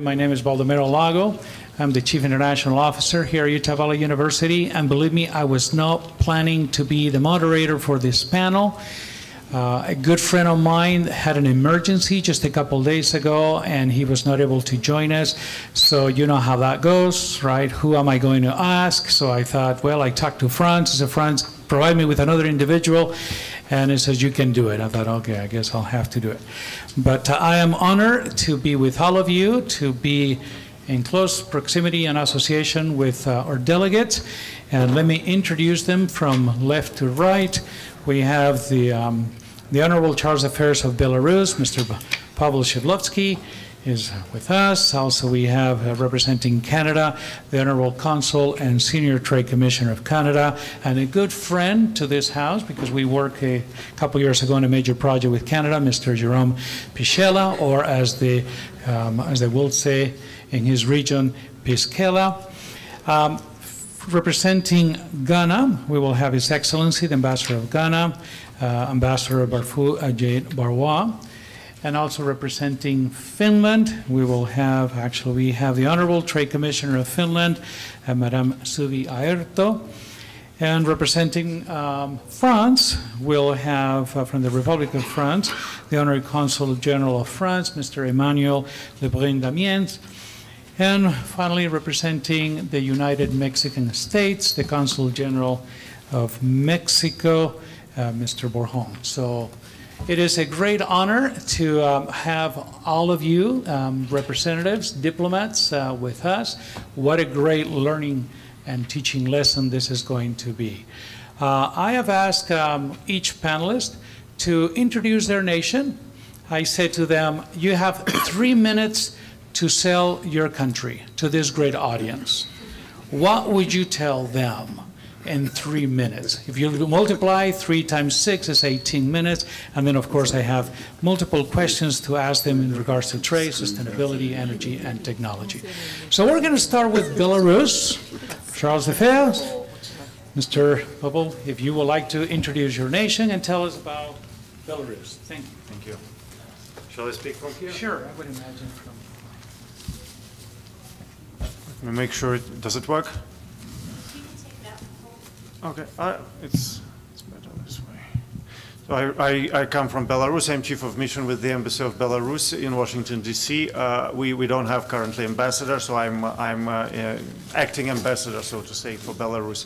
My name is Baldomero Lago. I'm the Chief International Officer here at Utah Valley University, and believe me, I was not planning to be the moderator for this panel. A good friend of mine had an emergency just a couple days ago, and he was not able to join us. So you know how that goes, right? Who am I going to ask? So I thought, well, I talked to Franz. I said, Franz, provide me with another individual. And he says, you can do it. I thought, okay, I guess I'll have to do it. But I am honored to be with all of you, to be in close proximity and association with our delegates. And let me introduce them from left to right. We have the Honorable Charge d'Affaires of Belarus, Mr. Pavel Shidlovsky, is with us. Also, we have representing Canada, the Honorable Consul and Senior Trade Commissioner of Canada, and a good friend to this house because we worked a couple years ago on a major project with Canada, Mr. Jerome Pischella, or as they will say in his region, Pischella. Representing Ghana, we will have His Excellency, the Ambassador of Ghana, Ambassador Barfuor, Adjei-Barwuah. And also representing Finland, we have the Honorable Trade Commissioner of Finland, Madame Suvi Aherto. And representing France, we'll have from the Republic of France, the Honorary Consul General of France, Mr. Emmanuel, Lebrun-Damiens. And finally, representing the United Mexican States, the Consul General of Mexico, Mr. Borjon. So it is a great honor to have all of you, representatives, diplomats, with us. What a great learning and teaching lesson this is going to be. I have asked each panelist to introduce their nation. I said to them, you have 3 minutes to sell your country to this great audience. What would you tell them in 3 minutes? If you multiply 3 times 6 is 18 minutes, and then of course I have multiple questions to ask them in regards to trade, sustainability, energy, and technology. So we're going to start with Belarus. Charles d'Affaires, Mr. Pavel, if you would like to introduce your nation and tell us about Belarus. Thank you. Thank you. Shall I speak from here? Sure, I would imagine from. Let me make sure does it work? Okay, it's better this way. So I come from Belarus. I'm Chief of Mission with the Embassy of Belarus in Washington, D.C. We don't have currently ambassador, so I'm acting ambassador, so to say, for Belarus.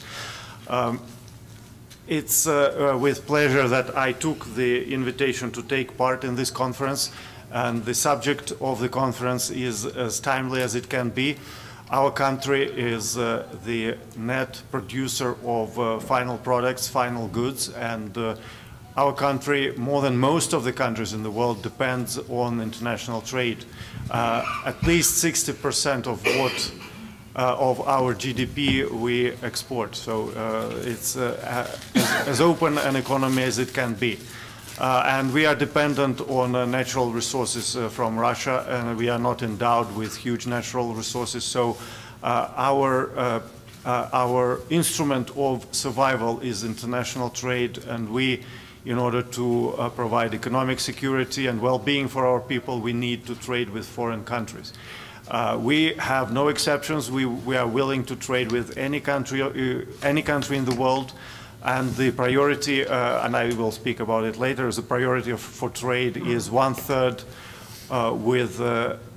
It's with pleasure that I took the invitation to take part in this conference, and the subject of the conference is as timely as it can be. Our country is the net producer of final products, final goods, and our country, more than most of the countries in the world, depends on international trade. At least 60% of what of our GDP we export, so it's as open an economy as it can be. And we are dependent on natural resources from Russia, and we are not endowed with huge natural resources. So our instrument of survival is international trade, and we, in order to provide economic security and well-being for our people, we need to trade with foreign countries. We have no exceptions. We are willing to trade with any country in the world. And the priority, and I will speak about it later, the priority for trade is 1/3 with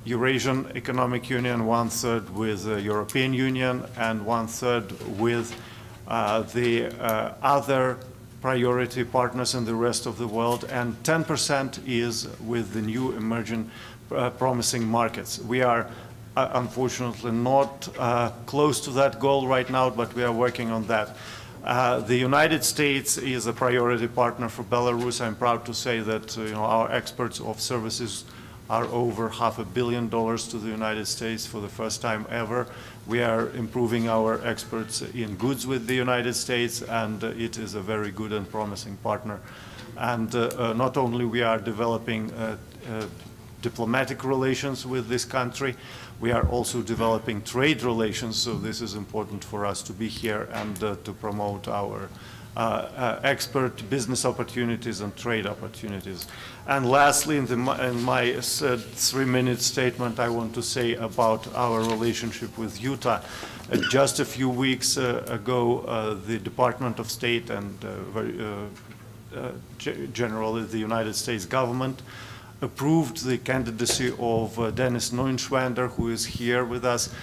Eurasian Economic Union, 1/3 with the European Union, and 1/3 with the other priority partners in the rest of the world, and 10% is with the new emerging promising markets. We are unfortunately not close to that goal right now, but we are working on that. The United States is a priority partner for Belarus. I'm proud to say that our exports of services are over $500 million to the United States for the first time ever. We are improving our exports in goods with the United States, and it is a very good and promising partner. And not only we are developing diplomatic relations with this country, we are also developing trade relations, so this is important for us to be here and to promote our expert business opportunities and trade opportunities. And lastly, in my 3-minute statement, I want to say about our relationship with Utah. Just a few weeks ago, the Department of State and generally the United States government approved the candidacy of Denis Neuenschwander, who is here with us,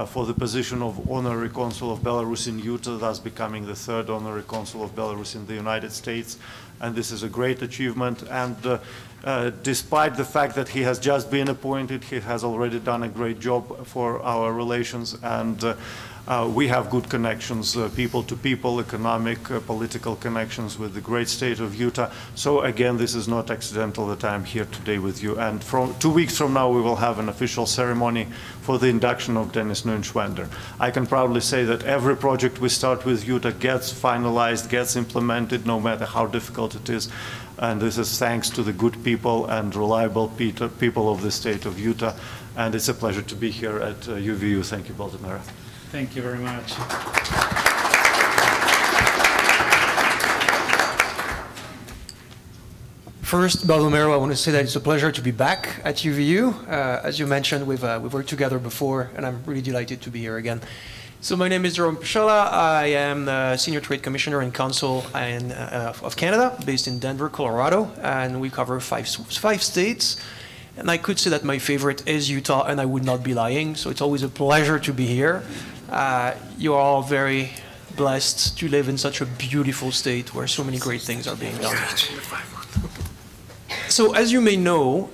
for the position of Honorary Consul of Belarus in Utah, thus becoming the 3rd Honorary Consul of Belarus in the United States. And this is a great achievement. And despite the fact that he has just been appointed, he has already done a great job for our relations. And we have good connections, people-to-people, economic, political connections with the great state of Utah. So again, this is not accidental that I'm here today with you. And 2 weeks from now, we will have an official ceremony for the induction of Denis Neuenschwander. I can proudly say that every project we start with Utah gets finalized, gets implemented, no matter how difficult it is. And this is thanks to the good people and reliable people of the state of Utah. And it's a pleasure to be here at UVU. Thank you, Baltimore. Thank you very much. First, Baltimore, I want to say that it's a pleasure to be back at UVU. As you mentioned, we've worked together before, and I'm really delighted to be here again. So my name is Jerome Pischella. I am the Senior Trade Commissioner and Consul of Canada, based in Denver, Colorado, and we cover five states. And I could say that my favorite is Utah, and I would not be lying, so it's always a pleasure to be here. You are all very blessed to live in such a beautiful state where so many great things are being done. So as you may know,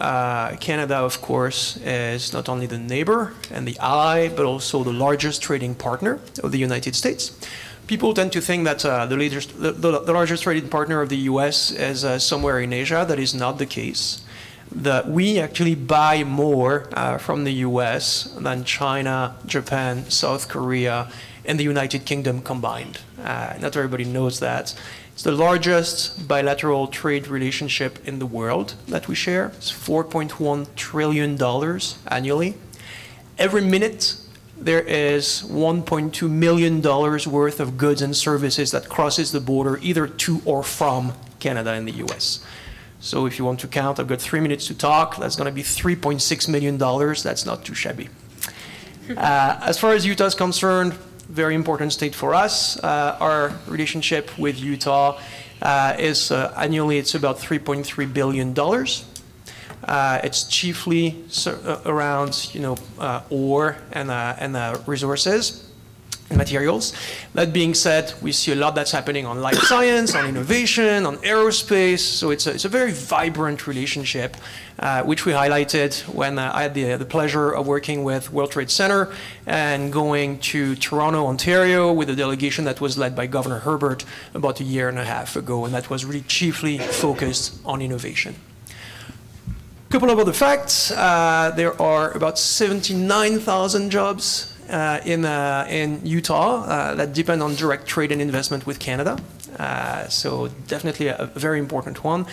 Canada, of course, is not only the neighbor and the ally, but also the largest trading partner of the United States. People tend to think that the largest trading partner of the US is somewhere in Asia. That is not the case. We actually buy more from the US than China, Japan, South Korea, and the United Kingdom combined. Not everybody knows that. It's the largest bilateral trade relationship in the world that we share. It's $4.1 trillion annually. Every minute, there is $1.2 million worth of goods and services that crosses the border either to or from Canada and the US. So if you want to count, I've got 3 minutes to talk. That's going to be $3.6 million. That's not too shabby. As far as Utah is concerned, very important state for us. Our relationship with Utah is annually, it's about $3.3 billion. It's chiefly around, ore and resources. Materials. That being said, we see a lot that's happening on life science, on innovation, on aerospace. So it's a very vibrant relationship, which we highlighted when I had the pleasure of working with World Trade Center and going to Toronto, Ontario, with a delegation that was led by Governor Herbert about 1.5 years ago, and that was really chiefly focused on innovation. A couple of other facts. There are about 79,000 jobs in Utah that depend on direct trade and investment with Canada. So definitely a very important one.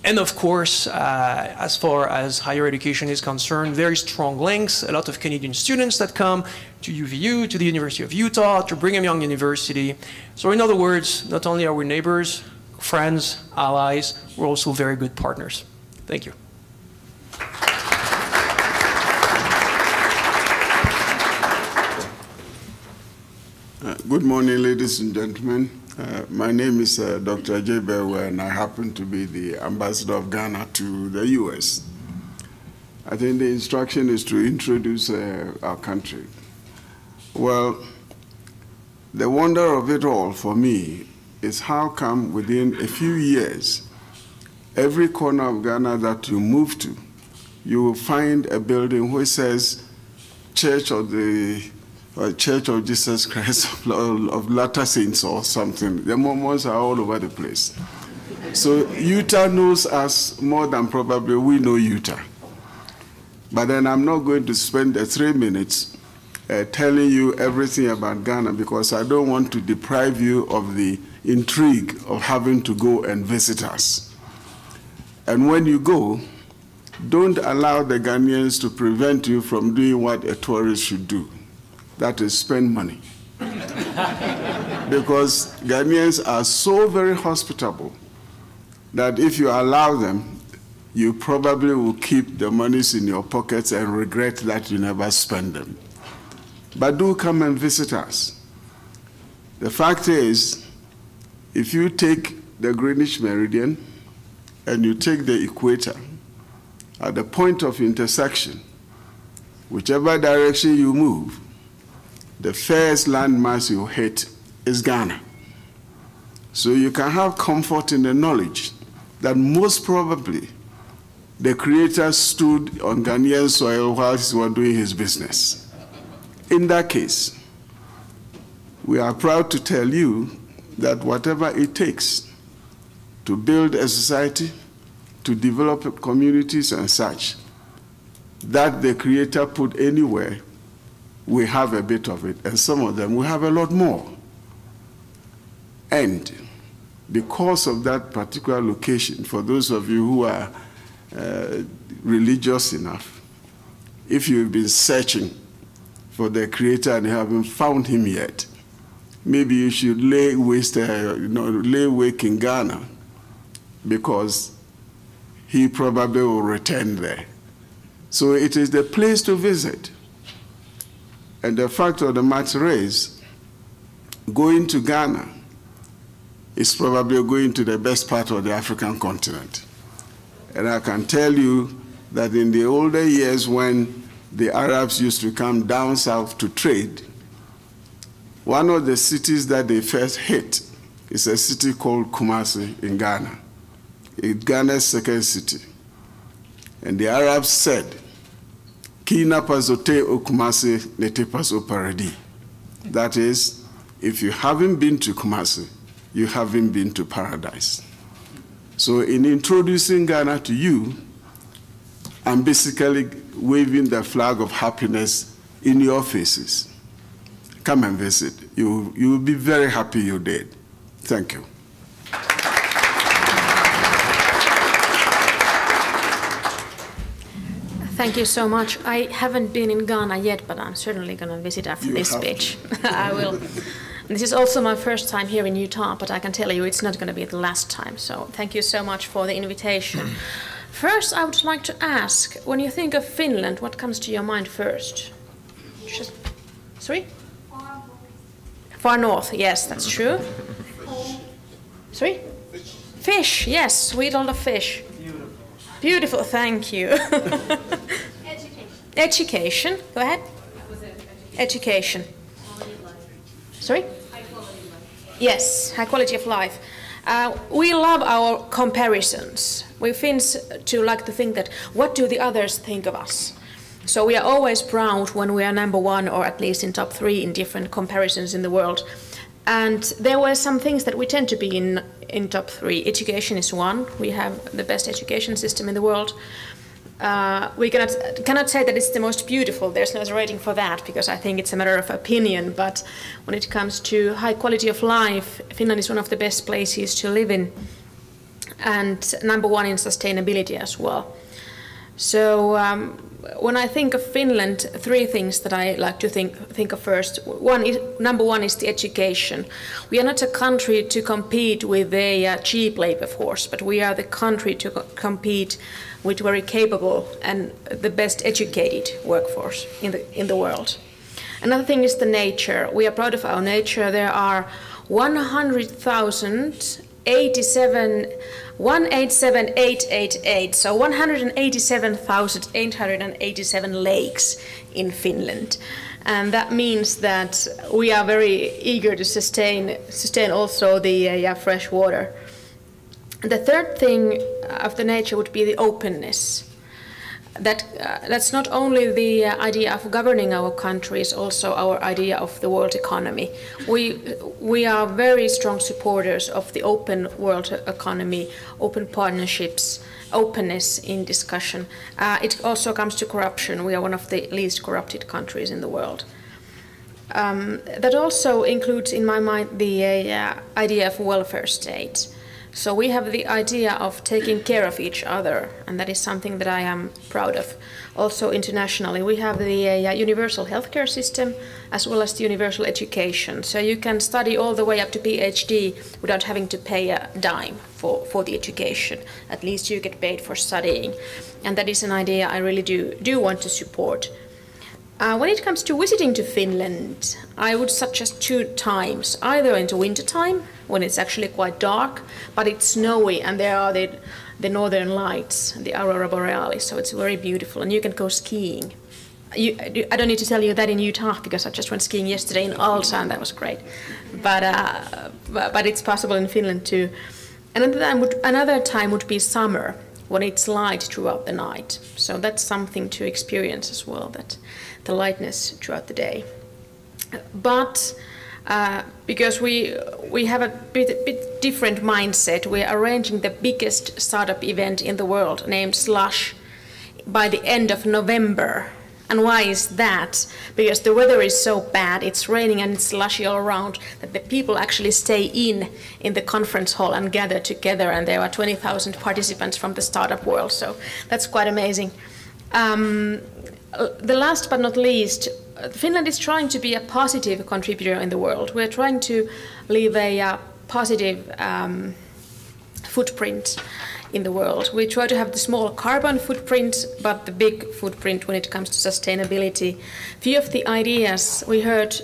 And of course, as far as higher education is concerned, very strong links. A lot of Canadian students that come to UVU, to the University of Utah, to Brigham Young University. So in other words, not only are we neighbors, friends, allies, we're also very good partners. Thank you. Good morning, ladies and gentlemen. My name is Dr. Adjei-Barwuah, and I happen to be the ambassador of Ghana to the US. I think the instruction is to introduce our country. Well, the wonder of it all for me is how come within a few years, every corner of Ghana that you move to, you will find a building which says Church of Jesus Christ of Latter Saints or something. The Mormons are all over the place. So Utah knows us more than probably we know Utah. But then I'm not going to spend the 3 minutes telling you everything about Ghana because I don't want to deprive you of the intrigue of having to go and visit us. And when you go, don't allow the Ghanaians to prevent you from doing what a tourist should do. That is spend money. because Ghanaians are so very hospitable that if you allow them, you probably will keep the monies in your pockets and regret that you never spend them. But do come and visit us. The fact is, if you take the Greenwich Meridian and you take the equator, at the point of intersection, whichever direction you move, the first landmass you hit is Ghana. So you can have comfort in the knowledge that most probably the Creator stood on Ghanaian soil whilst he was doing his business. In that case, we are proud to tell you that whatever it takes to build a society, to develop communities and such, that the Creator put anywhere, we have a bit of it, and some of them we have a lot more. And because of that particular location, for those of you who are religious enough, if you've been searching for the Creator and you haven't found him yet, maybe you should lay wake in Ghana, because he probably will return there. So it is the place to visit. And the fact of the matter is, going to Ghana is probably going to the best part of the African continent. And I can tell you that in the older years when the Arabs used to come down south to trade, one of the cities that they first hit is a city called Kumasi in Ghana. It's Ghana's second city. And the Arabs said, Kina pazote o Kumasi nete paso paradi. That is, if you haven't been to Kumasi, you haven't been to paradise. So in introducing Ghana to you, I'm basically waving the flag of happiness in your faces. Come and visit. You will be very happy you did. Thank you. Thank you so much. I haven't been in Ghana yet, but I'm certainly going to visit after this speech. I will. This is also my first time here in Utah, but I can tell you it's not going to be the last time. So thank you so much for the invitation. First, I would like to ask, when you think of Finland, what comes to your mind first? Sorry? Far north, yes, that's true. Sorry? Fish, yes, we eat a lot of fish. Beautiful, thank you. Education. Education, go ahead. Education. Sorry? High quality life. Yes, high quality of life. We love our comparisons. We Finns like to think that, what do the others think of us? So we are always proud when we are number one, or at least in top 3 in different comparisons in the world. And there were some things that we tend to be in top 3. Education is one. We have the best education system in the world. We cannot say that it's the most beautiful. There's no rating for that, because I think it's a matter of opinion. But when it comes to high quality of life, Finland is one of the best places to live in, and number 1 in sustainability as well. So when I think of Finland, 3 things that I like to think of first. Number one is the education. We are not a country to compete with a cheap labor force, but we are the country to compete with very capable and the best educated workforce in the world. Another thing is the nature. We are proud of our nature. There are 187,888, so 187,887 lakes in Finland. And that means that we are very eager to sustain also the fresh water. The third thing of the nature would be the openness. That's not only the idea of governing our country, it's also our idea of the world economy. We are very strong supporters of the open world economy, open partnerships, openness in discussion. It also comes to corruption. We are one of the least corrupted countries in the world. That also includes, in my mind, the idea of welfare state. So we have the idea of taking care of each other, and that is something that I am proud of. Also internationally, we have the universal healthcare system as well as the universal education. So you can study all the way up to PhD without having to pay a dime for the education. At least you get paid for studying. And that is an idea I really do want to support. When it comes to visiting to Finland, I would suggest 2 times, either into winter time, when it's actually quite dark, but it's snowy and there are the northern lights, the aurora borealis, so it's very beautiful, and you can go skiing. I don't need to tell you that in Utah, because I just went skiing yesterday in Alsa, and that was great. But it's possible in Finland too. Another time would be summer, when it's light throughout the night. So that's something to experience as well, that the lightness throughout the day. But because we have a bit different mindset, we are arranging the biggest startup event in the world, named Slush, by the end of November. And why is that? Because the weather is so bad, it's raining and it's slushy all around, that the people actually stay in the conference hall and gather together, and there are 20,000 participants from the startup world, so that's quite amazing. The last but not least, Finland is trying to be a positive contributor in the world. We're trying to leave a positive footprint in the world. We try to have the small carbon footprint, but the big footprint when it comes to sustainability. Few of the ideas we heard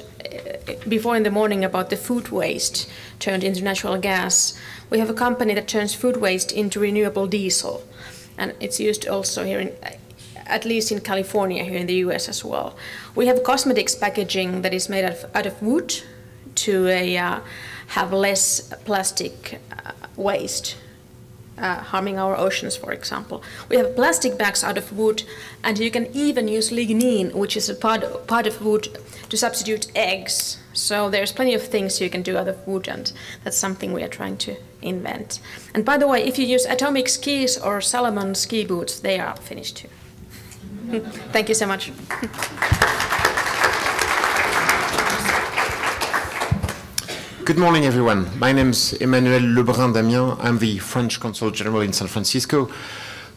before in the morning about the food waste turned into natural gas. We have a company that turns food waste into renewable diesel, and it's used also here at least in California, here in the US as well. We have cosmetics packaging that is made out of wood to have less plastic waste. Harming our oceans, for example. We have plastic bags out of wood, and you can even use lignin, which is a part of wood, to substitute eggs. So there's plenty of things you can do out of wood, and that's something we are trying to invent. And by the way, if you use atomic skis or Salomon ski boots, they are finished too. Thank you so much. Good morning, everyone. My name is Emmanuel Lebrun-Damiens. I'm the French Consul General in San Francisco.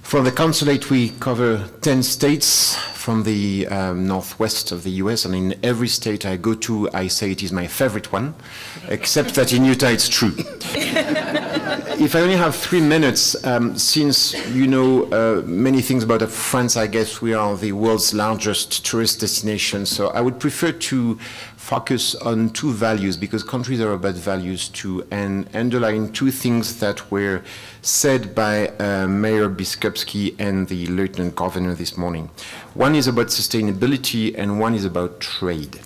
From the consulate, we cover 10 states from the northwest of the US, and in every state I go to, I say it is my favorite one, except that in Utah it's true. If I only have 3 minutes, since you know many things about France, I guess we are the world's largest tourist destination, so I would prefer to focus on 2 values, because countries are about values too, and underline 2 things that were said by Mayor Biskupski and the Lieutenant Governor this morning. One is about sustainability and one is about trade.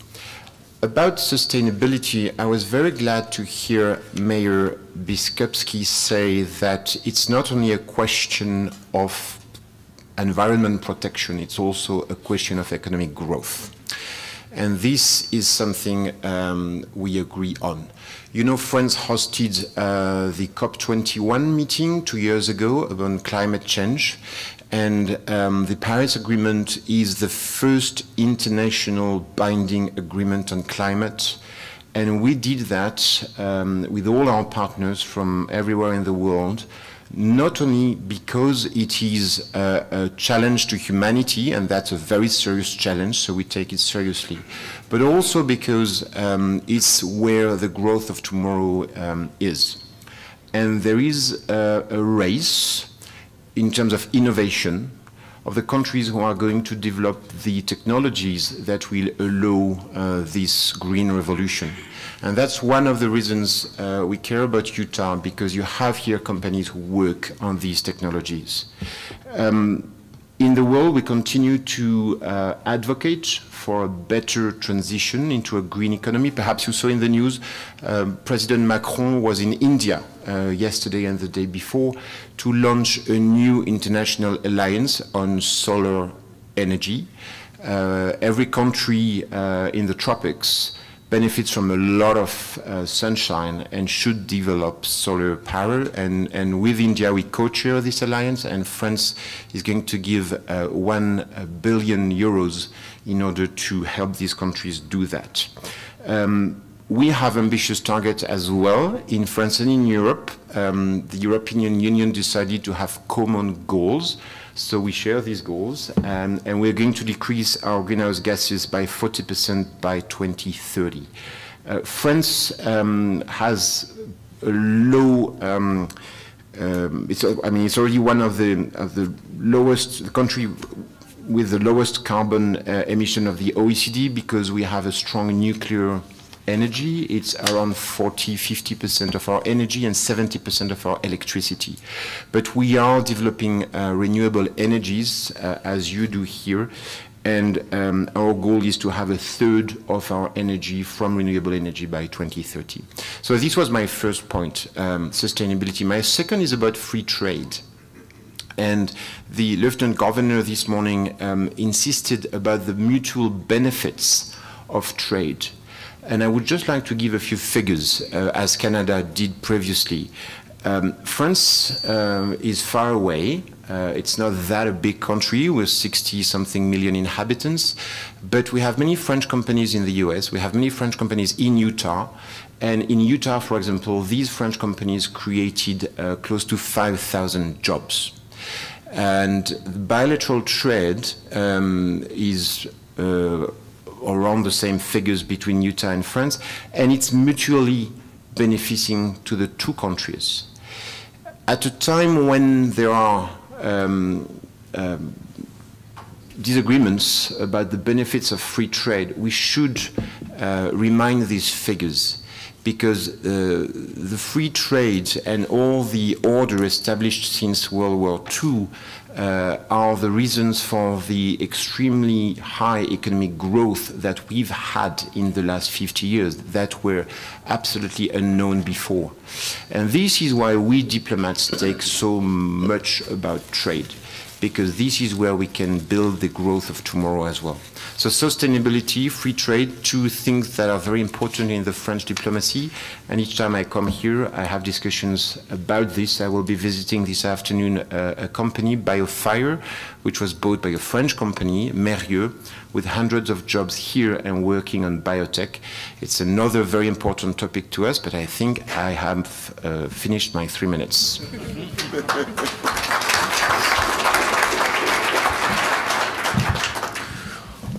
About sustainability, I was very glad to hear Mayor Biskupski say that it's not only a question of environment protection, it's also a question of economic growth. And this is something we agree on. You know, France hosted the COP21 meeting 2 years ago about climate change. And the Paris Agreement is the first international binding agreement on climate. And we did that with all our partners from everywhere in the world, not only because it is a challenge to humanity, and that's a very serious challenge, so we take it seriously, but also because it's where the growth of tomorrow is. And there is a race in terms of innovation of the countries who are going to develop the technologies that will allow this green revolution. And that's one of the reasons we care about Utah, because you have here companies who work on these technologies. In the world, we continue to advocate for a better transition into a green economy. Perhaps you saw in the news, President Macron was in India yesterday and the day before to launch a new international alliance on solar energy. Every country in the tropics benefits from a lot of sunshine and should develop solar power. And with India, we co-chair this alliance, and France is going to give 1 billion euros in order to help these countries do that. we have ambitious targets as well in France and in Europe. The European Union decided to have common goals, so we share these goals, and we're going to decrease our greenhouse gases by 40% by 2030. France has a low. It's already one of the lowest, the country with the lowest carbon emission of the OECD, because we have a strong nuclear energy. It's around 40–50% of our energy and 70% of our electricity. But we are developing renewable energies, as you do here, and our goal is to have a third of our energy from renewable energy by 2030. So this was my first point, sustainability. My second is about free trade. And the Lieutenant Governor this morning insisted about the mutual benefits of trade. And I would just like to give a few figures, as Canada did previously. France is far away. It's not that a big country with 60-something million inhabitants, but we have many French companies in the US, we have many French companies in Utah, and in Utah, for example, these French companies created close to 5,000 jobs. And bilateral trade is around the same figures between Utah and France, and it's mutually benefiting to the two countries. At a time when there are disagreements about the benefits of free trade, we should remind these figures, because the free trade and all the order established since World War II are the reasons for the extremely high economic growth that we've had in the last 50 years that were absolutely unknown before. And this is why we diplomats take so much about trade, because this is where we can build the growth of tomorrow as well. So sustainability, free trade, two things that are very important in the French diplomacy. And each time I come here, I have discussions about this. I will be visiting this afternoon a company, BioFire, which was bought by a French company, Mérieux, with hundreds of jobs here and working on biotech. It's another very important topic to us, but I think I have finished my 3 minutes.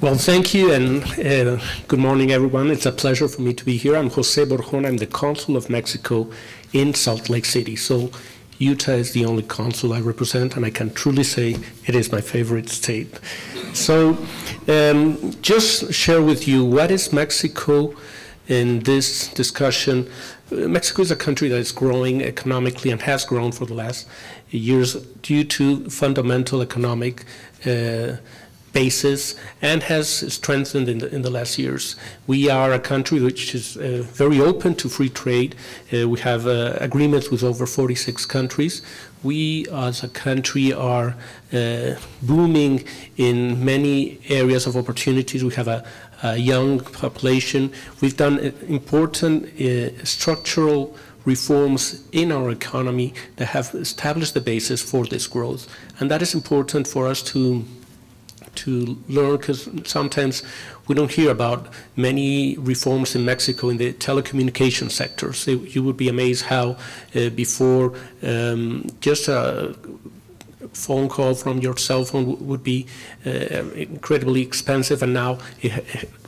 Well, thank you, and good morning, everyone. It's a pleasure for me to be here. I'm Jose Borjon. I'm the Consul of Mexico in Salt Lake City. So Utah is the only consul I represent, and I can truly say it is my favorite state. So just share with you, what is Mexico in this discussion? Mexico is a country that is growing economically and has grown for the last years due to fundamental economic basis, and has strengthened in the last years. We are a country which is very open to free trade. We have agreements with over 46 countries. We as a country are booming in many areas of opportunities. We have a young population. We've done important structural reforms in our economy that have established the basis for this growth. And that is important for us to learn, because sometimes we don't hear about many reforms in Mexico in the telecommunication sector. So you would be amazed how before just a phone call from your cell phone would be incredibly expensive, and now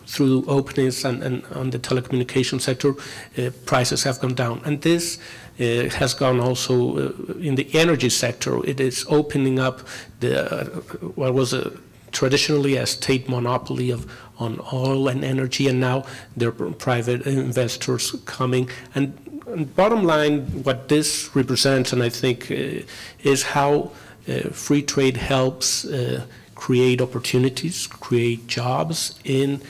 through openness and on the telecommunication sector, prices have gone down. And this has gone also in the energy sector. It is opening up what was traditionally a state monopoly on oil and energy, and now there are private investors coming. And bottom line, what this represents, and I think, is how free trade helps create opportunities, create jobs in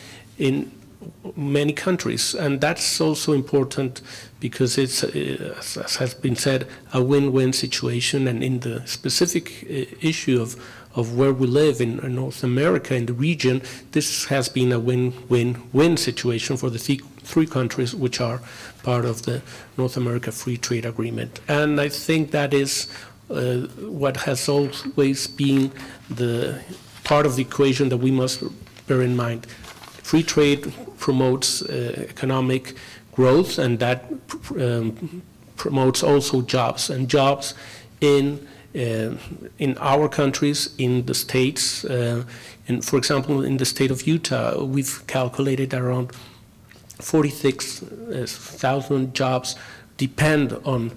many countries. And that's also important because it's, as has been said, a win-win situation. And in the specific issue of where we live in North America, in the region, this has been a win-win-win situation for the three countries which are part of the North America Free Trade Agreement. And I think that is what has always been the part of the equation that we must bear in mind. Free trade promotes economic growth, and that promotes also jobs, and jobs in our countries, in the states. And for example, in the state of Utah, we've calculated around 46,000 jobs depend on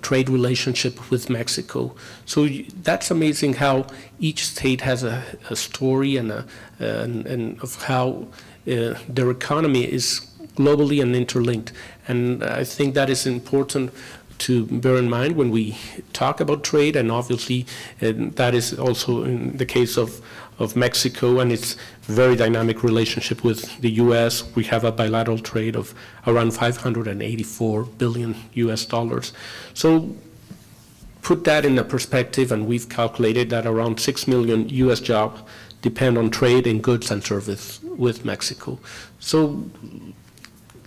trade relationship with Mexico. So that's amazing how each state has a story and of how their economy is globally and interlinked. And I think that is important to bear in mind when we talk about trade, and obviously that is also in the case of Mexico and its very dynamic relationship with the US. We have a bilateral trade of around $584 billion US. So put that in a perspective, and we've calculated that around 6 million US jobs depend on trade in goods and service with Mexico. So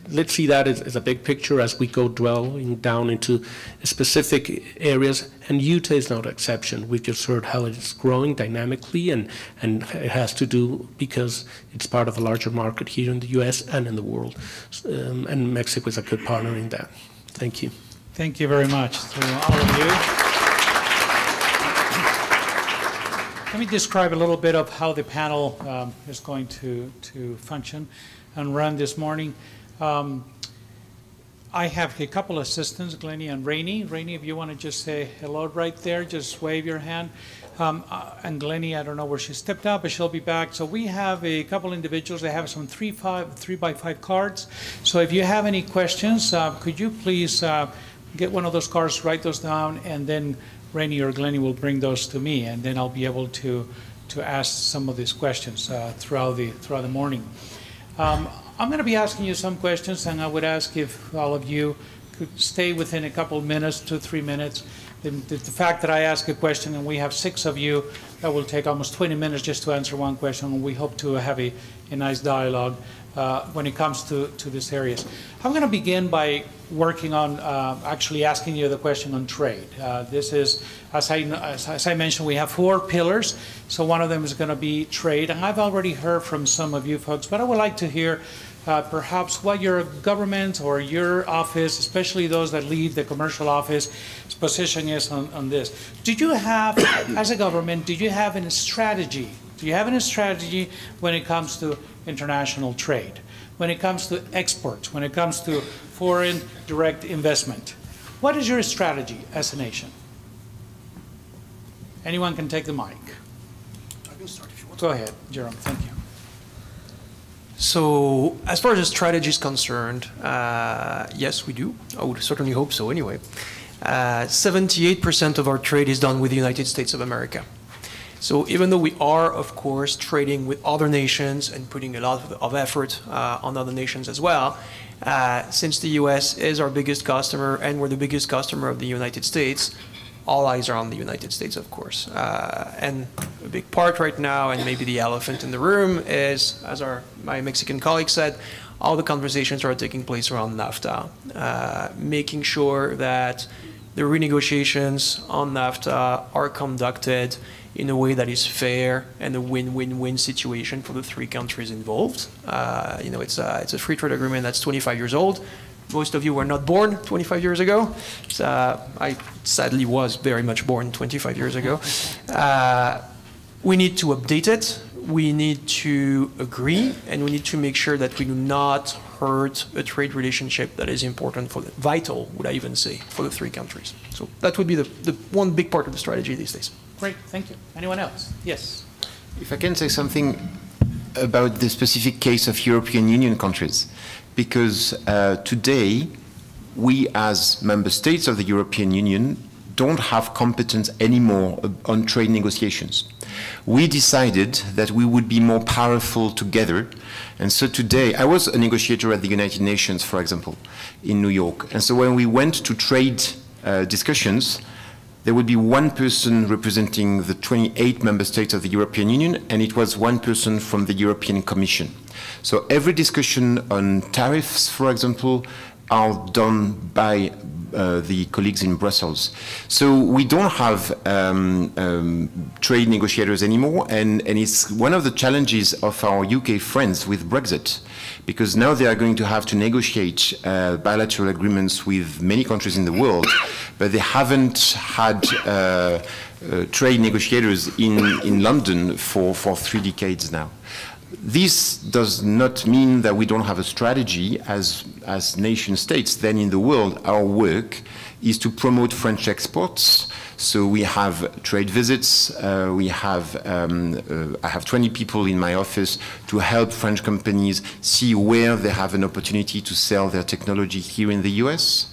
let's see that as a big picture as we go dwelling down into specific areas, and Utah is no exception. We've just heard how it's growing dynamically, and it has to do because it's part of a larger market here in the US and in the world. And Mexico is a good partner in that. Thank you. Thank you very much to all of you. Let me describe a little bit of how the panel is going to function and run this morning. I have a couple assistants, Glennie and Rainey. Rainey, if you want to just say hello right there, just wave your hand. And Glennie, I don't know where she stepped out, but she'll be back. So we have a couple individuals. They have some 3x5 cards. So if you have any questions, could you please get one of those cards, write those down, and then Rainey or Glennie will bring those to me, and then I'll be able to ask some of these questions throughout the morning. I'm going to be asking you some questions, and I would ask if all of you could stay within a couple of minutes, 2-3 minutes. The fact that I ask a question and we have 6 of you, that will take almost 20 minutes just to answer one question, and we hope to have a nice dialogue when it comes to these areas. I'm going to begin by working on actually asking you the question on trade. This is, as I mentioned, we have 4 pillars. So one of them is going to be trade. And I've already heard from some of you folks, but I would like to hear perhaps what your government or your office, especially those that lead the commercial office, position is on this. Did you have, as a government, did you have a strategy? Do you have any strategy when it comes to international trade, when it comes to exports, when it comes to foreign direct investment? What is your strategy as a nation? Anyone can take the mic. I can start if you want. Go ahead, Jerome. Thank you. So, as far as the strategy is concerned, yes, we do. I would certainly hope so anyway. 78% of our trade is done with the United States of America. So even though we are, of course, trading with other nations and putting a lot of effort on other nations as well, since the US is our biggest customer and we're the biggest customer of the United States, all eyes are on the United States, of course. And a big part right now, and maybe the elephant in the room, is, as my Mexican colleague said, all the conversations are taking place around NAFTA, making sure that the renegotiations on NAFTA are conducted in a way that is fair and a win-win-win situation for the 3 countries involved. You know, it's a free trade agreement that's 25 years old. Most of you were not born 25 years ago. So, I sadly was very much born 25 years ago. We need to update it. We need to agree, and we need to make sure that we do not hurt a trade relationship that is important for vital, would I even say, for the 3 countries. So that would be the one big part of the strategy these days. Great, thank you. Anyone else? Yes. If I can say something about the specific case of European Union countries, because today we as member states of the European Union don't have competence anymore on trade negotiations. We decided that we would be more powerful together, and so today, I was a negotiator at the United Nations, for example, in New York, and so when we went to trade discussions, there would be one person representing the 28 member states of the European Union, and it was one person from the European Commission. So every discussion on tariffs, for example, are done by the colleagues in Brussels. So we don't have trade negotiators anymore, and it's one of the challenges of our UK friends with Brexit, because now they are going to have to negotiate bilateral agreements with many countries in the world, but they haven't had trade negotiators in London for 3 decades now. This does not mean that we don't have a strategy as nation states. Then in the world, our work is to promote French exports. So we have trade visits. I have 20 people in my office to help French companies see where they have an opportunity to sell their technology here in the US.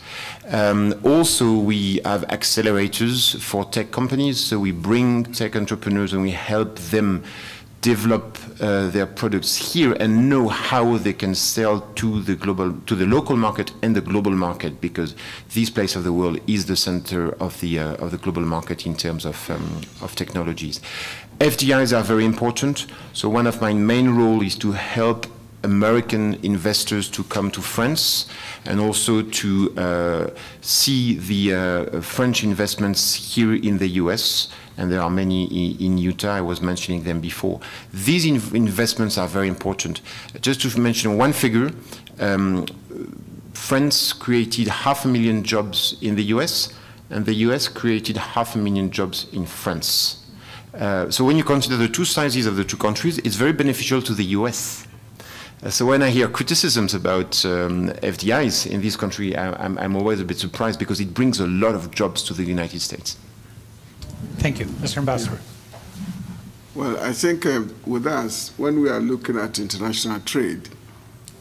Also, we have accelerators for tech companies. So we bring tech entrepreneurs and we help them develop their products here and know how they can sell to the local market and the global market, because this place of the world is the center of the global market in terms of technologies. FDIs are very important. So one of my main roles is to help American investors to come to France and also to see the French investments here in the US. And there are many in Utah. I was mentioning them before. These investments are very important. Just to mention one figure, France created 500,000 jobs in the US, and the US created 500,000 jobs in France. So when you consider the two sizes of the two countries, it's very beneficial to the US. So when I hear criticisms about FDIs in this country, I'm always a bit surprised, because it brings a lot of jobs to the United States. Thank you. Mr. Ambassador. Well, I think with us, when we are looking at international trade,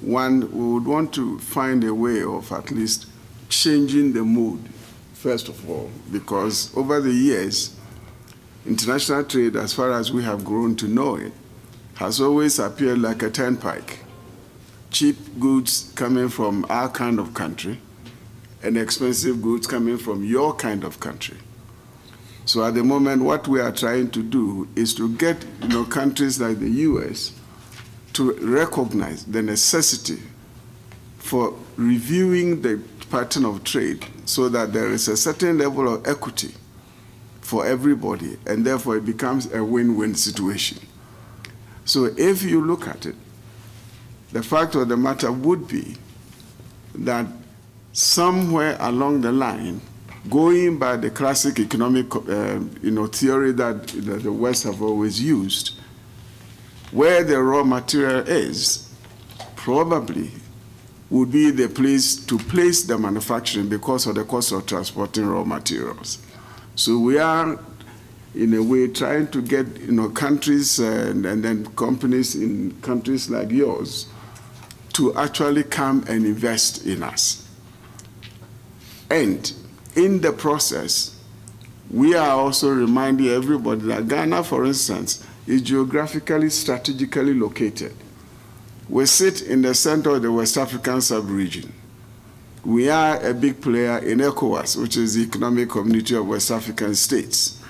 we would want to find a way of at least changing the mood, first of all, because over the years, international trade, as far as we have grown to know it, has always appeared like a turnpike. Cheap goods coming from our kind of country and expensive goods coming from your kind of country. So at the moment, what we are trying to do is to get countries like the US to recognize the necessity for reviewing the pattern of trade so that there is a certain level of equity for everybody, and therefore it becomes a win-win situation. So if you look at it, the fact of the matter would be that somewhere along the line, going by the classic economic theory that the West have always used, where the raw material is, probably would be the place to place the manufacturing because of the cost of transporting raw materials. So we are, in a way, trying to get countries and then companies in countries like yours to actually come and invest in us. And in the process, we are also reminding everybody that Ghana, for instance, is geographically, strategically located. We sit in the center of the West African sub-region. We are a big player in ECOWAS, which is the Economic Community of West African States.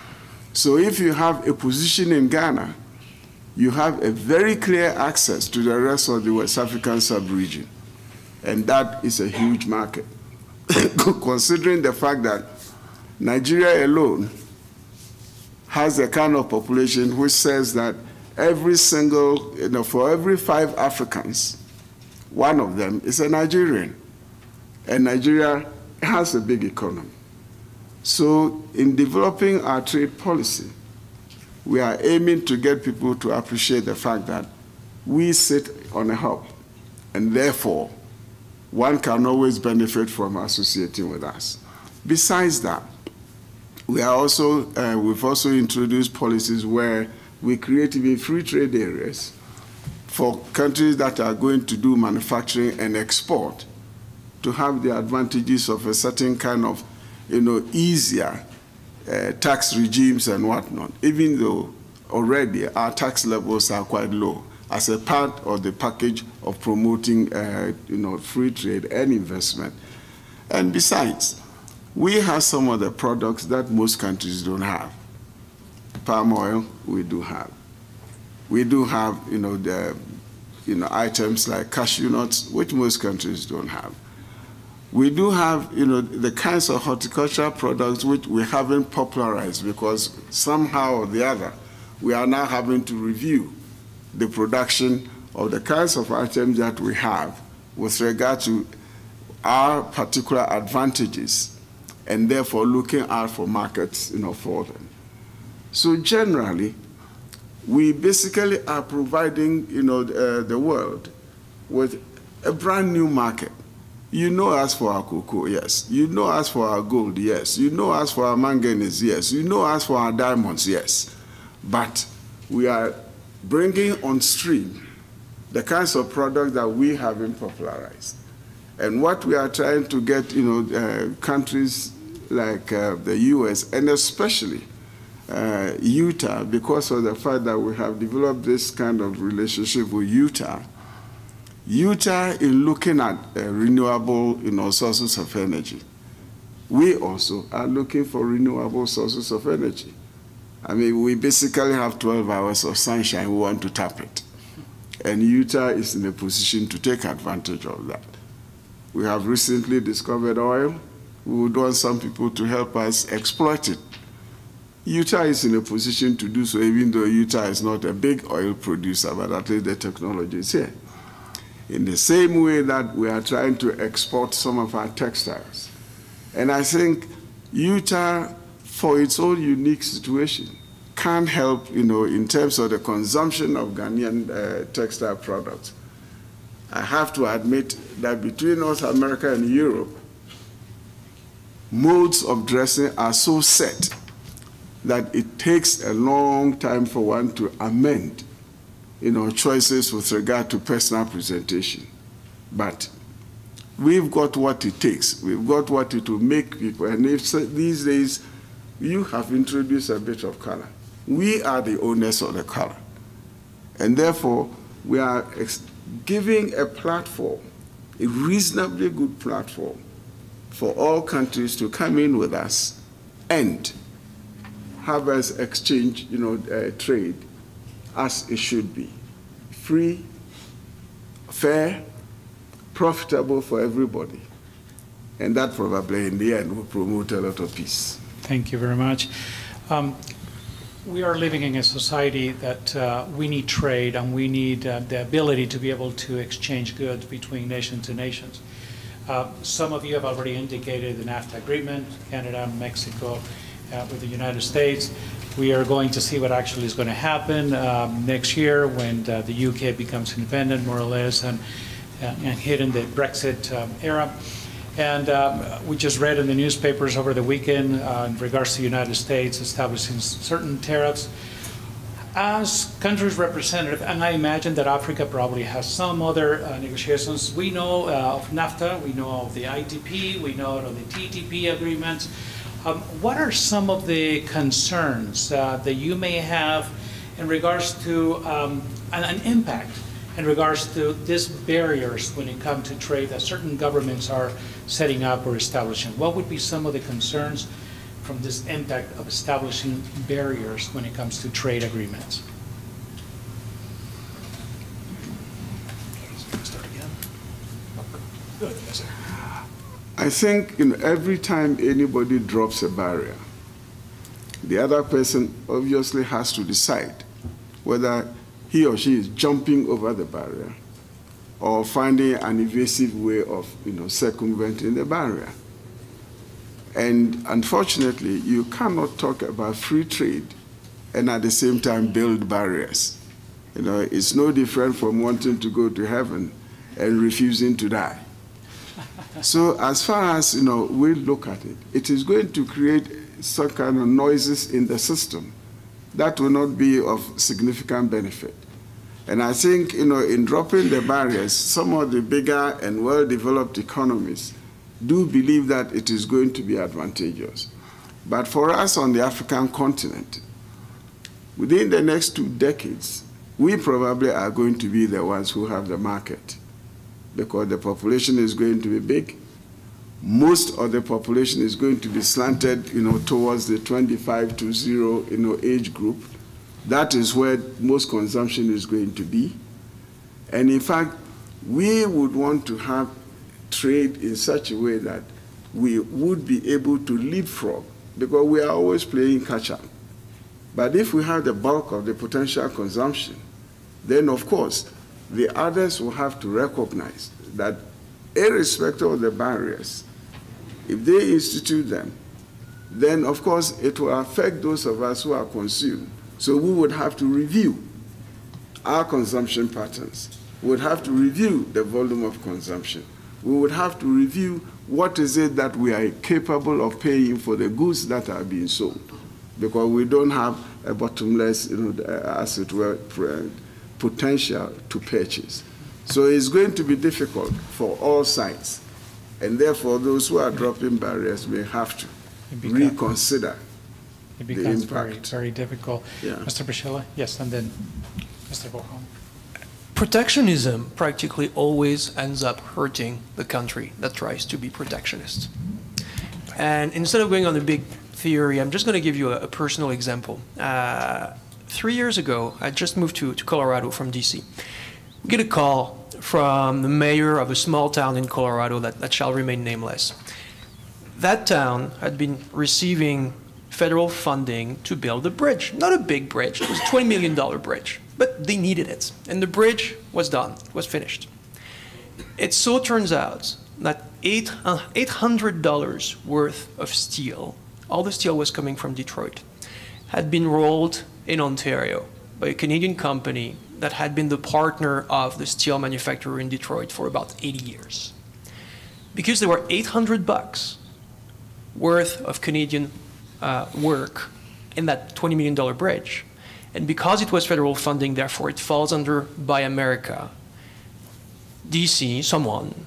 So if you have a position in Ghana, you have a very clear access to the rest of the West African sub-region. And that is a huge market. Considering the fact that Nigeria alone has a kind of population which says that every single, for every 5 Africans, one of them is a Nigerian. And Nigeria has a big economy. So in developing our trade policy, we are aiming to get people to appreciate the fact that we sit on a hub, and therefore, one can always benefit from associating with us. Besides that, we've also introduced policies where we create even free trade areas for countries that are going to do manufacturing and export to have the advantages of a certain kind of, easier tax regimes and whatnot, even though already our tax levels are quite low, as a part of the package of promoting, free trade and investment. And besides, we have some of the products that most countries don't have. Palm oil, we do have. We do have, items like cashew nuts, which most countries don't have. We do have, the kinds of horticultural products which we haven't popularized because somehow or the other, we are now having to review the production of the kinds of items that we have with regard to our particular advantages and therefore looking out for markets, for them. So generally, we basically are providing, the world with a brand new market. You know us for our cocoa, yes. You know us for our gold, yes. You know us for our manganese, yes. You know us for our diamonds, yes. But we are bringing on stream the kinds of products that we haven't popularized. And what we are trying to get, countries like the US, and especially Utah, because of the fact that we have developed this kind of relationship with Utah, in looking at renewable, sources of energy, we also are looking for renewable sources of energy. I mean, we basically have 12 hours of sunshine. We want to tap it. And Utah is in a position to take advantage of that. We have recently discovered oil. We would want some people to help us exploit it. Utah is in a position to do so, even though Utah is not a big oil producer, but at least the technology is here. In the same way that we are trying to export some of our textiles. And I think Utah, for its own unique situation, can help, in terms of the consumption of Ghanaian textile products. I have to admit that between North America and Europe, modes of dressing are so set that it takes a long time for one to amend choices with regard to personal presentation. But we've got what it takes. We've got what it will make people. And if these days you have introduced a bit of color, we are the owners of the color. And therefore, we are giving a platform, a reasonably good platform, for all countries to come in with us and have us exchange, trade as it should be. Free, fair, profitable for everybody. And that probably in the end will promote a lot of peace. Thank you very much. We are living in a society that we need trade and we need the ability to be able to exchange goods between nation to nations. Some of you have already indicated the NAFTA agreement, Canada, Mexico, with the United States. We are going to see what actually is going to happen next year when the UK becomes independent, more or less, and hitting the Brexit era. And we just read in the newspapers over the weekend in regards to the United States establishing certain tariffs. As country's representative, and I imagine that Africa probably has some other negotiations. We know of NAFTA, we know of the ITP, we know of the TTP agreements. What are some of the concerns that you may have in regards to an impact in regards to these barriers when it comes to trade that certain governments are setting up or establishing? What would be some of the concerns from this impact of establishing barriers when it comes to trade agreements? Start again. Good. Yes, sir. I think every time anybody drops a barrier, the other person obviously has to decide whether he or she is jumping over the barrier or finding an evasive way of circumventing the barrier. And unfortunately, you cannot talk about free trade and at the same time build barriers. It's no different from wanting to go to heaven and refusing to die. So as far as we look at it, it is going to create some kind of noises in the system that will not be of significant benefit. And I think in dropping the barriers, some of the bigger and well-developed economies do believe that it is going to be advantageous. But for us on the African continent, within the next 2 decades, we probably are going to be the ones who have the market, because the population is going to be big. Most of the population is going to be slanted, towards the 25 to 0, age group. That is where most consumption is going to be. And in fact, we would want to have trade in such a way that we would be able to leapfrog, because we are always playing catch-up. But if we have the bulk of the potential consumption, then of course, the others will have to recognize that irrespective of the barriers, if they institute them, then of course it will affect those of us who are consumed. So we would have to review our consumption patterns. We would have to review the volume of consumption. We would have to review what is it that we are capable of paying for the goods that are being sold, because we don't have a bottomless, as it were, potential to purchase. So it's going to be difficult for all sides, and therefore those who are dropping barriers may have to reconsider it becomes the impact. very difficult. Yeah. Mr. Pischella, yes, and then Mr. Borjon. Protectionism practically always ends up hurting the country that tries to be protectionist. And instead of going on a big theory, I'm just going to give you a personal example. 3 years ago, I just moved to Colorado from DC. We get a call from the mayor of a small town in Colorado that shall remain nameless. That town had been receiving federal funding to build a bridge. Not a big bridge, it was a $20 million bridge, but they needed it. And the bridge was done, it was finished. It so turns out that $800 worth of steel, all the steel was coming from Detroit, had been rolled in Ontario by a Canadian company that had been the partner of the steel manufacturer in Detroit for about 80 years. Because there were $800 worth of Canadian work in that $20 million bridge, and because it was federal funding, therefore it falls under Buy America, DC, someone,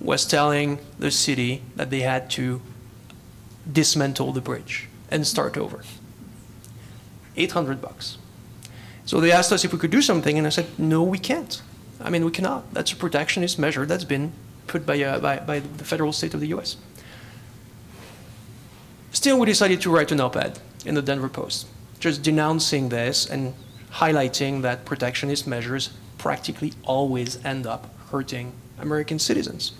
was telling the city that they had to dismantle the bridge and start over. $800. So they asked us if we could do something, and I said, no, we can't. I mean, we cannot. That's a protectionist measure that's been put by the federal state of the US. Still, we decided to write an op-ed in the Denver Post, just denouncing this and highlighting that protectionist measures practically always end up hurting American citizens.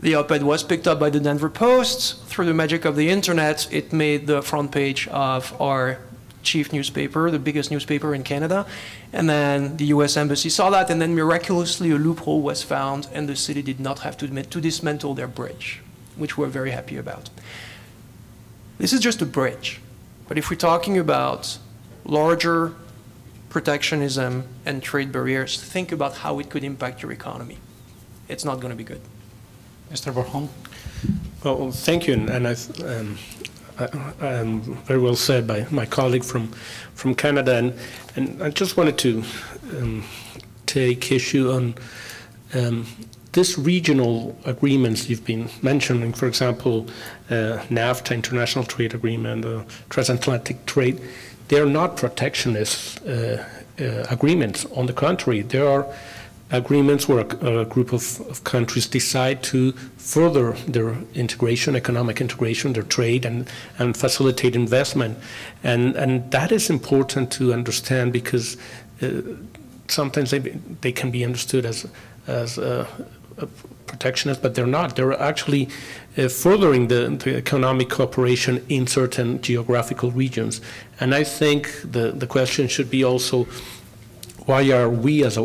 The op-ed was picked up by the Denver Post. Through the magic of the internet, it made the front page of our chief newspaper, the biggest newspaper in Canada. And then the US Embassy saw that, and then miraculously a loophole was found, and the city did not have to dismantle their bridge, which we're very happy about. This is just a bridge. But if we're talking about larger protectionism and trade barriers, think about how it could impact your economy. It's not going to be good. Mr. Borjon. Well, thank you, and very well said by my colleague from Canada, and I just wanted to take issue on this regional agreements you've been mentioning, for example, NAFTA, International Trade Agreement, Transatlantic Trade. They are not protectionist agreements. On the contrary, there are agreements where a group of countries decide to further their integration, economic integration, their trade, and facilitate investment. And that is important to understand, because sometimes they can be understood as protectionist, but they're not. They're actually furthering the economic cooperation in certain geographical regions. And I think the question should be also, why are we as a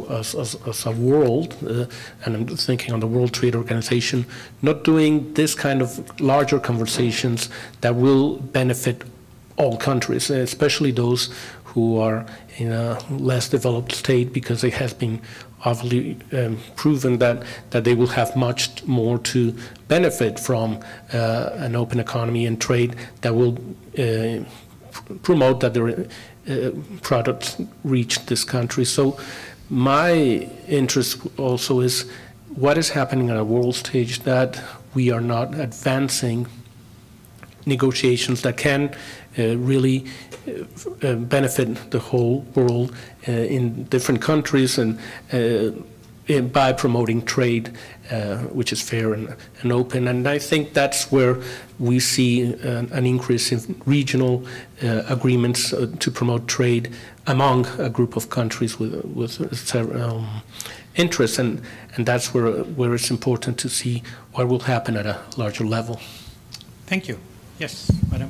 world, and I'm thinking on the World Trade Organization, not doing this kind of larger conversations that will benefit all countries, especially those who are in a less developed state, because it has been obviously proven that they will have much more to benefit from an open economy and trade that will promote that their products reach this country. So my interest also is what is happening on a world stage, that we are not advancing negotiations that can really benefit the whole world in different countries, and by promoting trade, which is fair and open. And I think that's where we see an increase in regional agreements to promote trade among a group of countries with several interests, and that's where it's important to see what will happen at a larger level. Thank you. Yes, Madam.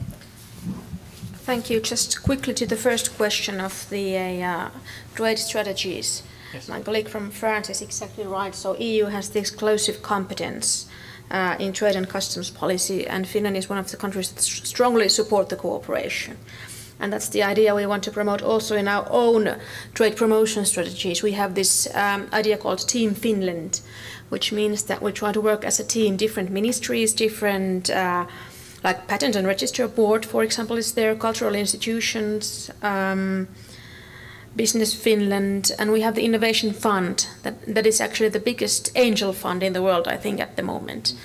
Thank you. Just quickly to the first question of the trade strategies. Yes. My colleague from France is exactly right. So EU has the exclusive competence in trade and customs policy, and Finland is one of the countries that strongly support the cooperation. And that's the idea we want to promote also in our own trade promotion strategies. We have this idea called Team Finland, which means that we try to work as a team, different ministries, different like Patent and Register Board, for example, is there, cultural institutions, Business Finland, and we have the Innovation Fund, that is actually the biggest angel fund in the world, I think, at the moment.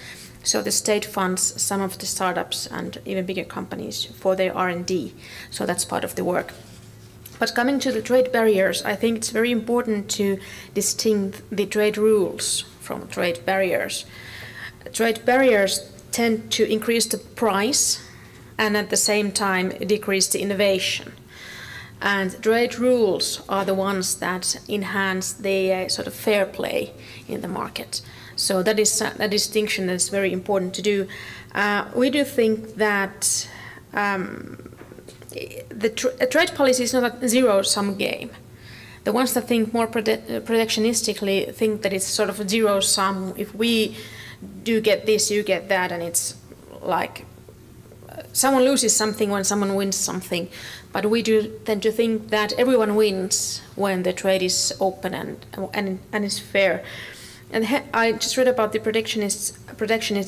So the state funds some of the startups and even bigger companies for their R&D, so that's part of the work. But coming to the trade barriers, I think it's very important to distinguish the trade rules from trade barriers. Trade barriers tend to increase the price and at the same time decrease the innovation. And trade rules are the ones that enhance the sort of fair play in the market. So that is a distinction that is very important to do. We do think that the trade policy is not a zero-sum game. The ones that think more protectionistically think that it's sort of a zero-sum. If we do get this, you get that, and it's like someone loses something when someone wins something. But we do tend to think that everyone wins when the trade is open and is fair. And I just read about the protectionist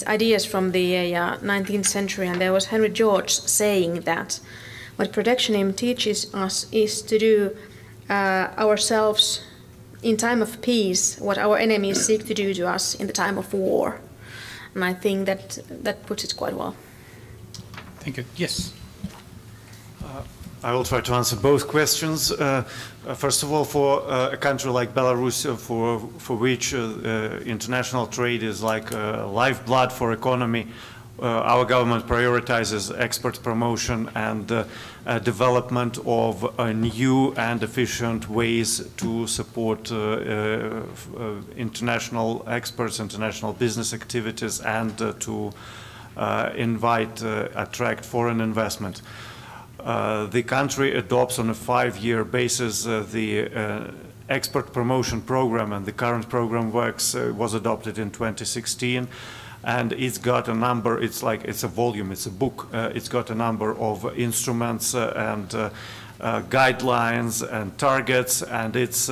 ideas from the 19th century, and there was Henry George saying that what protectionism teaches us is to do ourselves in time of peace what our enemies seek to do to us in the time of war. And I think that puts it quite well. Thank you. Yes. I will try to answer both questions. First of all, for a country like Belarus, for which international trade is like lifeblood for economy, our government prioritizes export promotion and development of new and efficient ways to support international exports, international business activities, and to attract foreign investment. The country adopts on a 5-year basis the export promotion program, and the current program was adopted in 2016, and it's got a number, it's a volume, it's a book, it's got a number of instruments and guidelines and targets, and it's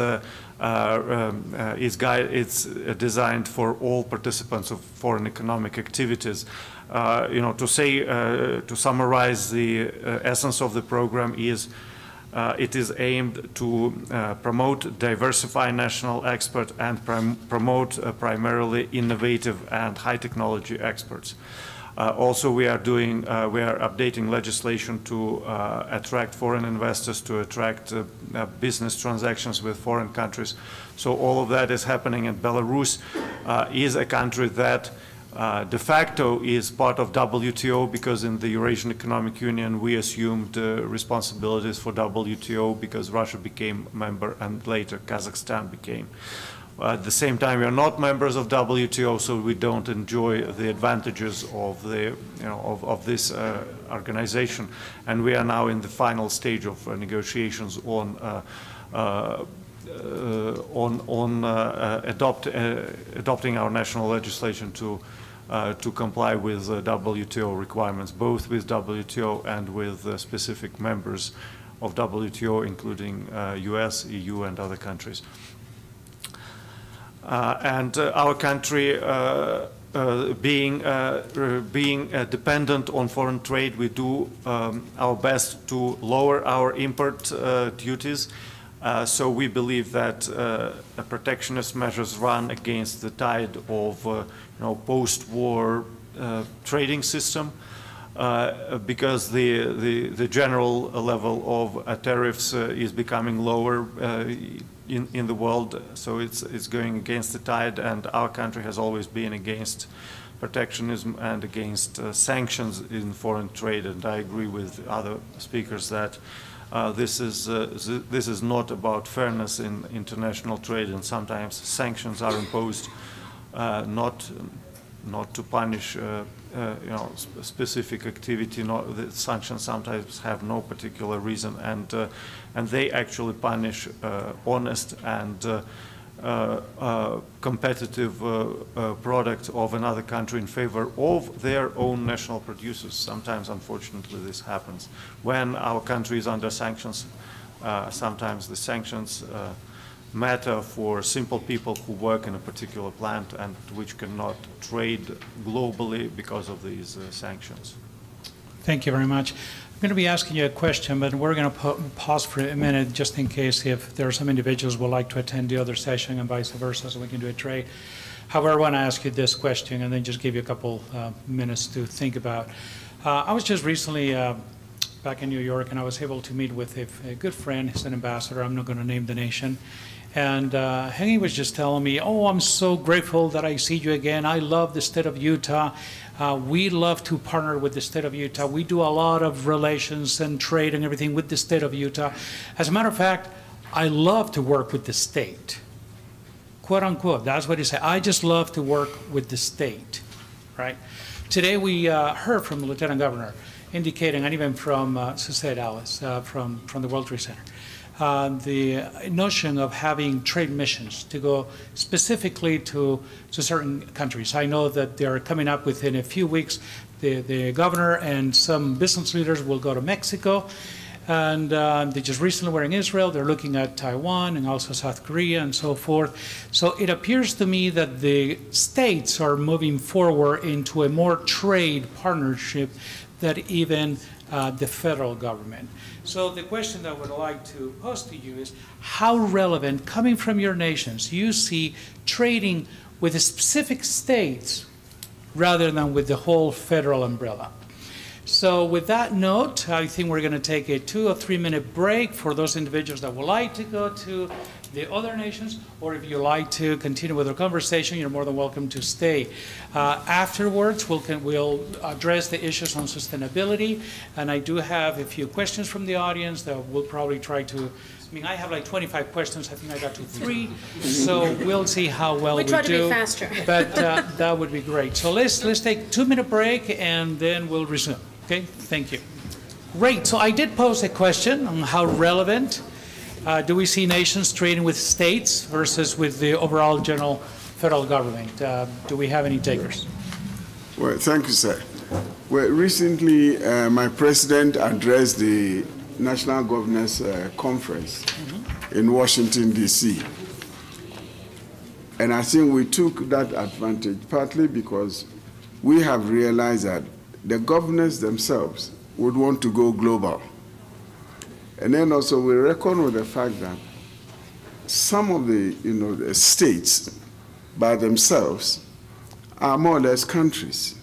designed for all participants of foreign economic activities. To summarize the essence of the program is it is aimed to promote, diversify national export and promote primarily innovative and high technology exports. Also, we are updating legislation to attract foreign investors, to attract business transactions with foreign countries. So all of that is happening, and Belarus is a country that de facto is part of WTO, because in the Eurasian Economic Union we assumed responsibilities for WTO because Russia became a member and later Kazakhstan became. At the same time, we are not members of WTO, so we don't enjoy the advantages of this organization. And we are now in the final stage of negotiations on adopting our national legislation to comply with WTO requirements, both with WTO and with specific members of WTO, including US, EU, and other countries. Our country, being dependent on foreign trade, we do our best to lower our import duties. So we believe that protectionist measures run against the tide of post-war trading system, because the general level of tariffs is becoming lower in the world. So it's going against the tide, and our country has always been against protectionism and against sanctions in foreign trade. And I agree with other speakers that this is not about fairness in international trade, and sometimes sanctions are imposed not to punish specific activity. The sanctions sometimes have no particular reason, and they actually punish honest and competitive product of another country in favor of their own national producers. Sometimes, unfortunately, this happens. When our country is under sanctions, sometimes the sanctions matter for simple people who work in a particular plant and which cannot trade globally because of these sanctions. Thank you very much. I'm going to be asking you a question, but we're going to pause for a minute just in case if there are some individuals who would like to attend the other session and vice versa, so we can do a trade. However, I want to ask you this question and then just give you a couple minutes to think about. I was just recently back in New York, and I was able to meet with a good friend. He's an ambassador. I'm not going to name the nation. And he was just telling me, oh, I'm so grateful that I see you again. I love the state of Utah. We love to partner with the state of Utah. We do a lot of relations and trade and everything with the state of Utah. As a matter of fact, I love to work with the state. Quote unquote, that's what he said. I just love to work with the state, right? Today we heard from the Lieutenant Governor indicating, and even from Susaid Alice from the World Trade Center, the notion of having trade missions to go specifically to certain countries. I know that they are coming up within a few weeks. The governor and some business leaders will go to Mexico, and they just recently were in Israel. They're looking at Taiwan and also South Korea and so forth. So it appears to me that the states are moving forward into a more trade partnership than even the federal government. So the question that I would like to pose to you is, how relevant, coming from your nations, you see trading with the specific states rather than with the whole federal umbrella? So with that note, I think we're going to take a 2 or 3 minute break for those individuals that would like to go to the other nations, or if you like to continue with our conversation, you're more than welcome to stay. Afterwards, we'll address the issues on sustainability, and I do have a few questions from the audience that we'll probably try to. I mean, I have like 25 questions. I think I got to 3, so we'll see how well we do. We try to be faster. But that would be great. So let's take a 2 minute break, and then we'll resume. Okay, thank you. Great. So I did pose a question on how relevant do we see nations trading with states versus with the overall general federal government? Do we have any takers? Well, thank you, sir. Well, recently, my president addressed the National Governors Conference in Washington, D.C. And I think we took that advantage partly because we have realized that the governors themselves would want to go global. And then also we reckon with the fact that some of the states by themselves are more or less countries.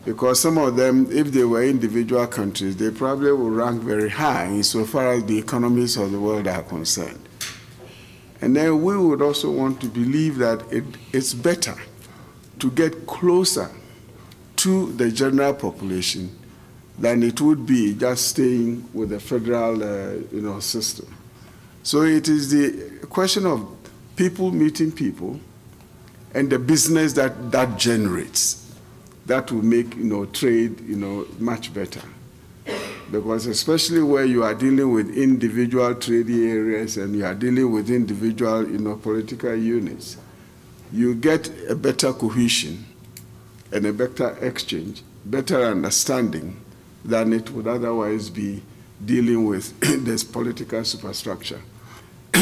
Because some of them, if they were individual countries, they probably will rank very high insofar as the economies of the world are concerned. And then we would also want to believe that it's better to get closer to the general population than it would be just staying with the federal system. So it is the question of people meeting people and the business that generates that will make trade much better. Because especially where you are dealing with individual trading areas and you are dealing with individual political units, you get a better cohesion and a better exchange, better understanding than it would otherwise be dealing with this political superstructure.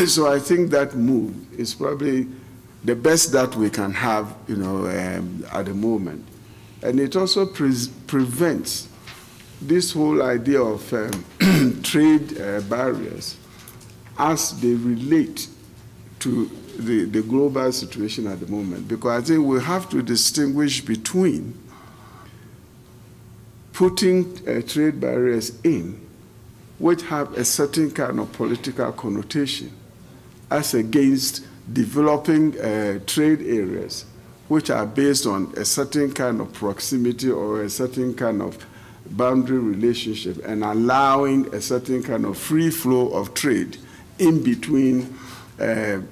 So I think that move is probably the best that we can have at the moment. And it also prevents this whole idea of trade barriers as they relate to the global situation at the moment. Because I think we have to distinguish between putting trade barriers in which have a certain kind of political connotation as against developing trade areas which are based on a certain kind of proximity or a certain kind of boundary relationship and allowing a certain kind of free flow of trade in between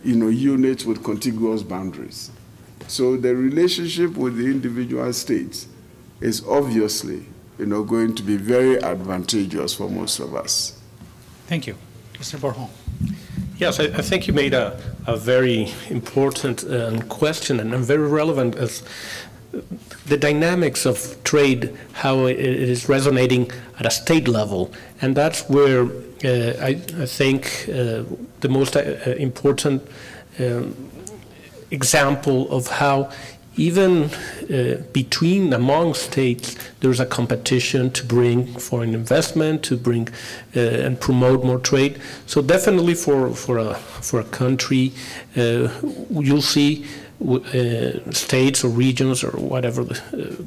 units with contiguous boundaries. So the relationship with the individual states is obviously going to be very advantageous for most of us. Thank you. Mr. Borjon. Yes, I think you made a very important question and very relevant as the dynamics of trade, how it is resonating at a state level. And that's where I think the most important example of how even among states, there's a competition to bring foreign investment, to bring and promote more trade. So definitely for a country, you'll see states or regions or whatever the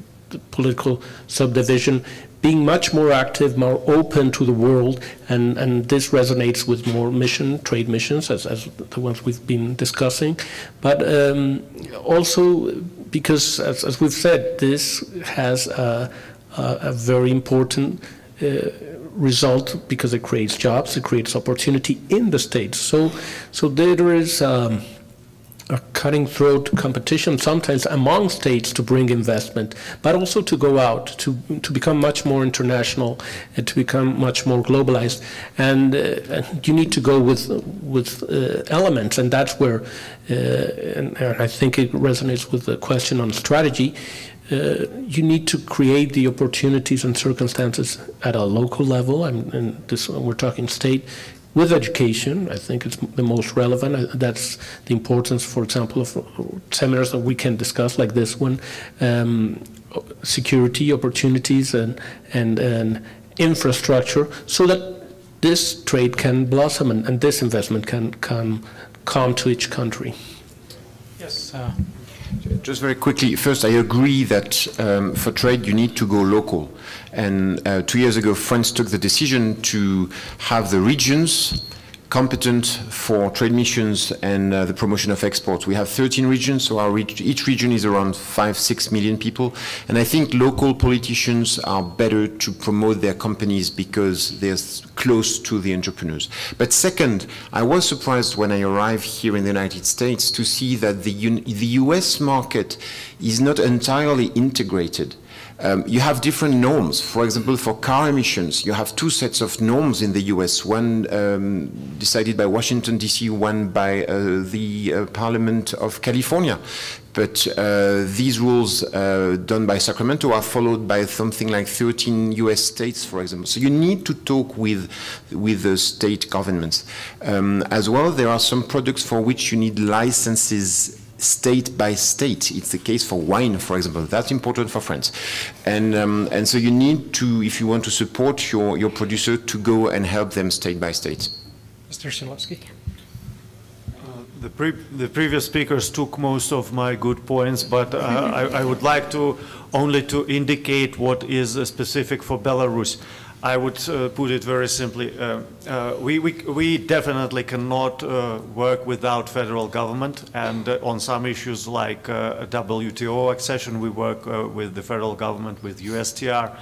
political subdivision being much more active, more open to the world, and this resonates with more trade missions as the ones we've been discussing, but also because, as we've said, this has a very important result because it creates jobs, it creates opportunity in the states. So there is a cutting-throat competition sometimes among states to bring investment, but also to go out, to become much more international and to become much more globalized. And you need to go with elements, and that's where, and I think it resonates with the question on strategy, you need to create the opportunities and circumstances at a local level, and this, we're talking state, with education. I think it's the most relevant. That's the importance, for example, of seminars that we can discuss like this one, security opportunities and infrastructure, so that this trade can blossom and this investment can come to each country. Yes. Just very quickly, first I agree that for trade you need to go local. And 2 years ago France took the decision to have the regions competent for trade missions and the promotion of exports. We have 13 regions, so each region is around 5-6 million people. And I think local politicians are better to promote their companies because they're close to the entrepreneurs. But second, I was surprised when I arrived here in the United States to see that the US market is not entirely integrated. You have different norms. For example, for car emissions, you have two sets of norms in the US, one decided by Washington, D.C., one by the Parliament of California. But these rules done by Sacramento are followed by something like 13 US states, for example. So you need to talk with the state governments. As well, there are some products for which you need licenses state by state. It's the case for wine, for example. That's important for France. And so you need to, if you want to support your producer, to go and help them state by state. Mr. Shidlovsky. The previous speakers took most of my good points, but I would like to only to indicate what is specific for Belarus. I would put it very simply. We definitely cannot work without federal government, and on some issues like WTO accession, we work with the federal government, with USTR.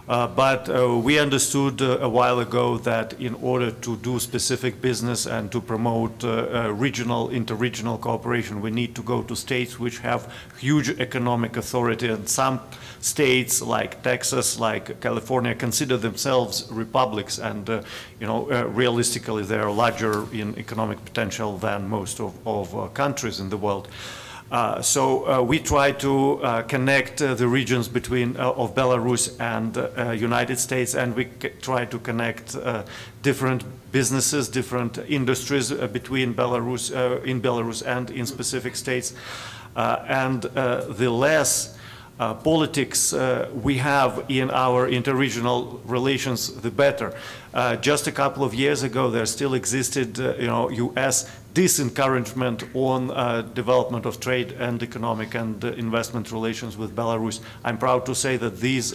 But we understood a while ago that in order to do specific business and to promote regional, interregional cooperation, we need to go to states which have huge economic authority, and some states like Texas, like California, consider themselves republics, and realistically they are larger in economic potential than most of countries in the world. So we try to connect the regions between of Belarus and United States, and we try to connect different businesses, different industries between Belarus, in Belarus and in specific states, and the less politics we have in our interregional relations, the better. Just a couple of years ago, there still existed, U.S. disencouragement on development of trade and economic and investment relations with Belarus. I'm proud to say that these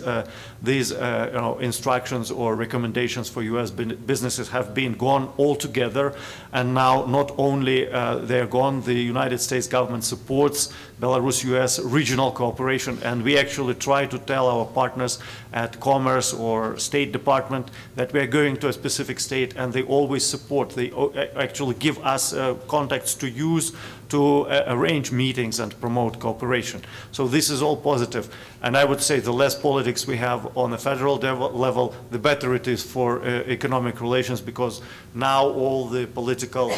instructions or recommendations for U.S. businesses have been gone altogether, and now not only they're gone, the United States government supports Belarus-U.S. regional cooperation, and we actually try to tell our partners at Commerce or State Department that we are going to a specific state, and they always support. They actually give us contacts to use to arrange meetings and promote cooperation. So this is all positive. And I would say the less politics we have on the federal level, the better it is for economic relations, because now all the political,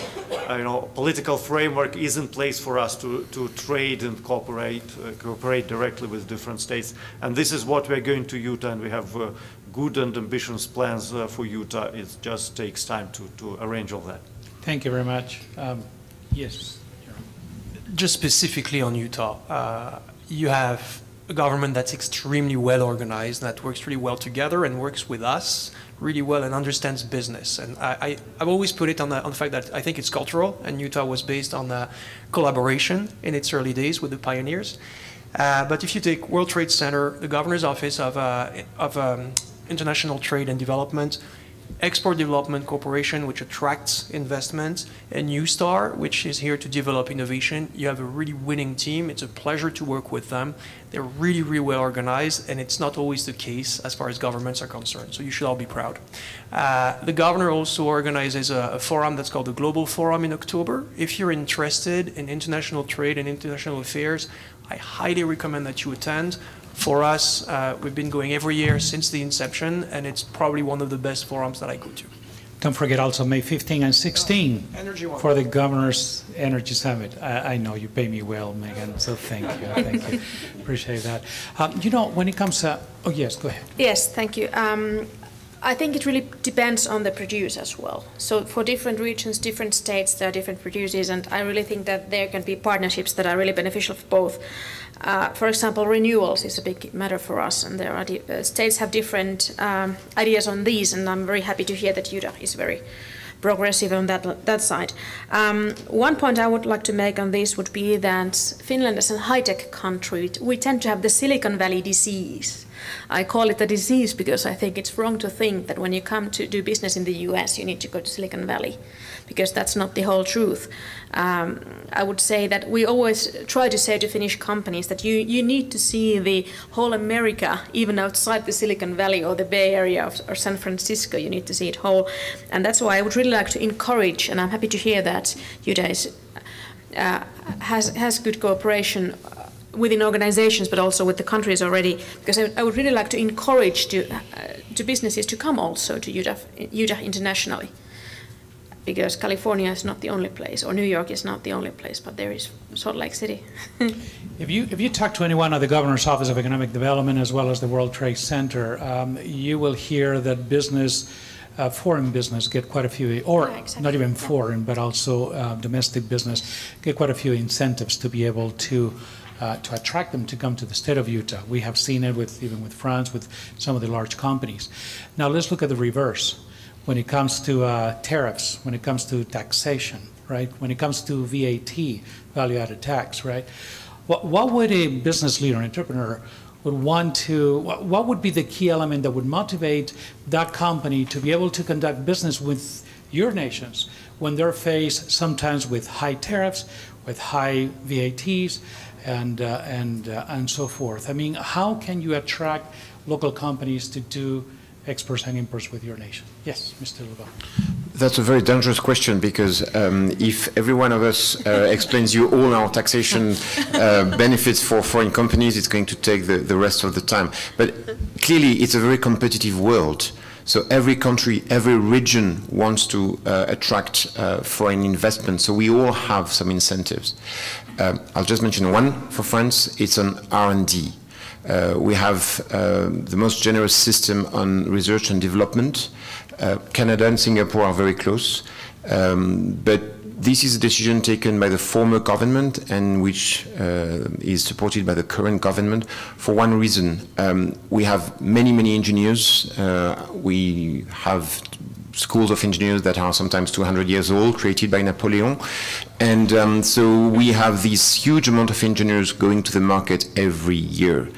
political framework is in place for us to trade and cooperate directly with different states. And this is what we're going to Utah, and we have good and ambitious plans for Utah. It just takes time to arrange all that. Thank you very much. Yes. Just specifically on Utah, you have a government that's extremely well organized, that works really well together and works with us really well and understands business. And I've always put it on the fact that I think it's cultural, and Utah was based on collaboration in its early days with the pioneers. But if you take World Trade Center, the Governor's Office of International Trade and Development, Export Development Corporation, which attracts investment, and USTAR, which is here to develop innovation. You have a really winning team. It's a pleasure to work with them. They're really, really well organized, and it's not always the case as far as governments are concerned. So you should all be proud. The governor also organizes a forum that's called the Global Forum in October. If you're interested in international trade and international affairs, I highly recommend that you attend. For us, we've been going every year since the inception, and it's probably one of the best forums that I go to. Don't forget also May 15 and 16 for the Governor's Energy Summit. I know you pay me well, Megan, so thank you. Thank you. Appreciate that. When it comes to... Oh, yes, go ahead. Yes, thank you. I think it really depends on the producer as well. So for different regions, different states, there are different producers, and I really think that there can be partnerships that are really beneficial for both. For example, renewables is a big matter for us, and there are states have different ideas on these, and I'm very happy to hear that Utah is very progressive on that side. One point I would like to make on this would be that Finland is a high-tech country. We tend to have the Silicon Valley disease. I call it a disease because I think it's wrong to think that when you come to do business in the US, you need to go to Silicon Valley, because that's not the whole truth. I would say that we always try to say to Finnish companies that you need to see the whole America, even outside the Silicon Valley or the Bay Area or San Francisco. You need to see it whole. And that's why I would really like to encourage, and I'm happy to hear that Utah has good cooperation within organizations, but also with the countries already, because I would really like to encourage to businesses to come also to Utah internationally, because California is not the only place, or New York is not the only place, but there is Salt Lake City. If you talk to anyone at the Governor's Office of Economic Development as well as the World Trade Center, you will hear that foreign business get quite a few, or exactly. Not even foreign, but also domestic business get quite a few incentives to be able to attract them to come to the state of Utah. We have seen it even with France, with some of the large companies. Now let's look at the reverse. When it comes to tariffs, when it comes to taxation, right? When it comes to VAT, value-added tax, right? What would a business leader, an entrepreneur, would want to, what would be the key element that would motivate that company to be able to conduct business with your nations when they're faced sometimes with high tariffs, with high VATs, and so forth? I mean, how can you attract local companies to do exports and imports with your nation? Yes, Mr. Lugo. That's a very dangerous question, because if every one of us explains you all our taxation benefits for foreign companies, it's going to take the rest of the time. But clearly, it's a very competitive world. So every country, every region wants to attract foreign investment. So we all have some incentives. I'll just mention one for France. It's on R&D. We have the most generous system on research and development. Canada and Singapore are very close. But This is a decision taken by the former government and which is supported by the current government for one reason. We have many engineers. We have schools of engineers that are sometimes 200 years old, created by Napoleon. And so we have this huge amount of engineers going to the market every year.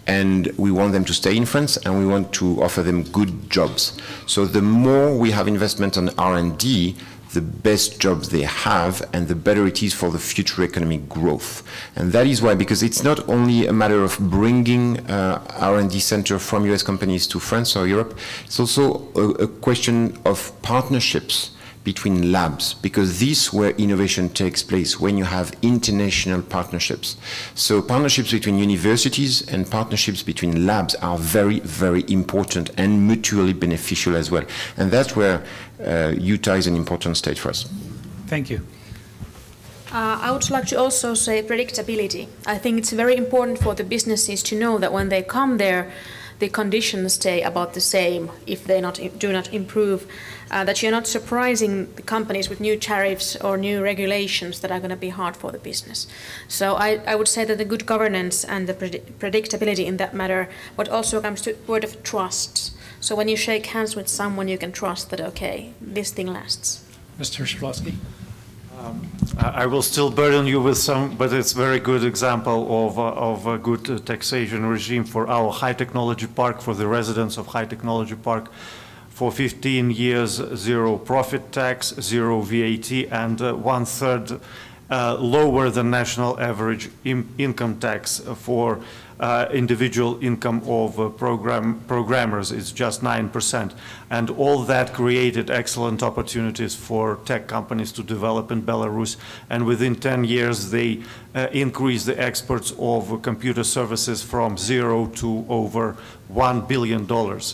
And we want them to stay in France, and we want to offer them good jobs. So the more we have investment on R&D, the best jobs they have, and the better it is for the future economic growth. And that is why, because it's not only a matter of bringing R&D center from US companies to France or Europe, it's also a question of partnerships between labs, because this is where innovation takes place, when you have international partnerships. So partnerships between universities and partnerships between labs are very important and mutually beneficial as well. And that's where Utah is an important state for us. Thank you. I would like to also say predictability. I think it's very important for the businesses to know that when they come there, the conditions stay about the same if they do not improve, that you're not surprising the companies with new tariffs or new regulations that are going to be hard for the business. So I would say that the good governance and the predictability in that matter, but also comes to word of trust. So when you shake hands with someone, you can trust that, okay, this thing lasts. Mr. Shidlovsky. I will still burden you with some, but it's a very good example of a good taxation regime for our high technology park, for the residents of high technology park. For 15 years, zero profit tax, zero VAT, and 1/3 lower than national average income tax for individual income of programmers. It's just 9%. And all that created excellent opportunities for tech companies to develop in Belarus. And within 10 years, they increased the exports of computer services from 0 to over $1 billion.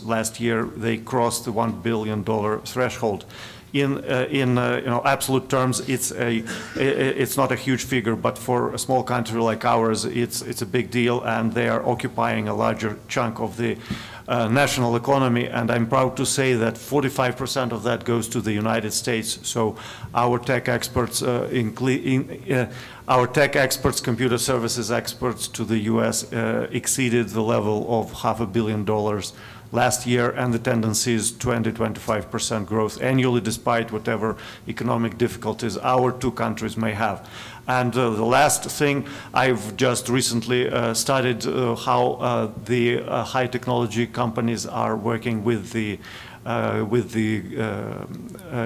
Last year, they crossed the $1 billion threshold. In absolute terms, it's not a huge figure, but for a small country like ours, it's a big deal, and they are occupying a larger chunk of the national economy. And I'm proud to say that 45% of that goes to the United States. So our tech experts, computer services experts to the U.S. Exceeded the level of $500 million last year, and the tendency is 20–25% growth annually, despite whatever economic difficulties our two countries may have. And the last thing, I've just recently studied how the high technology companies are working with the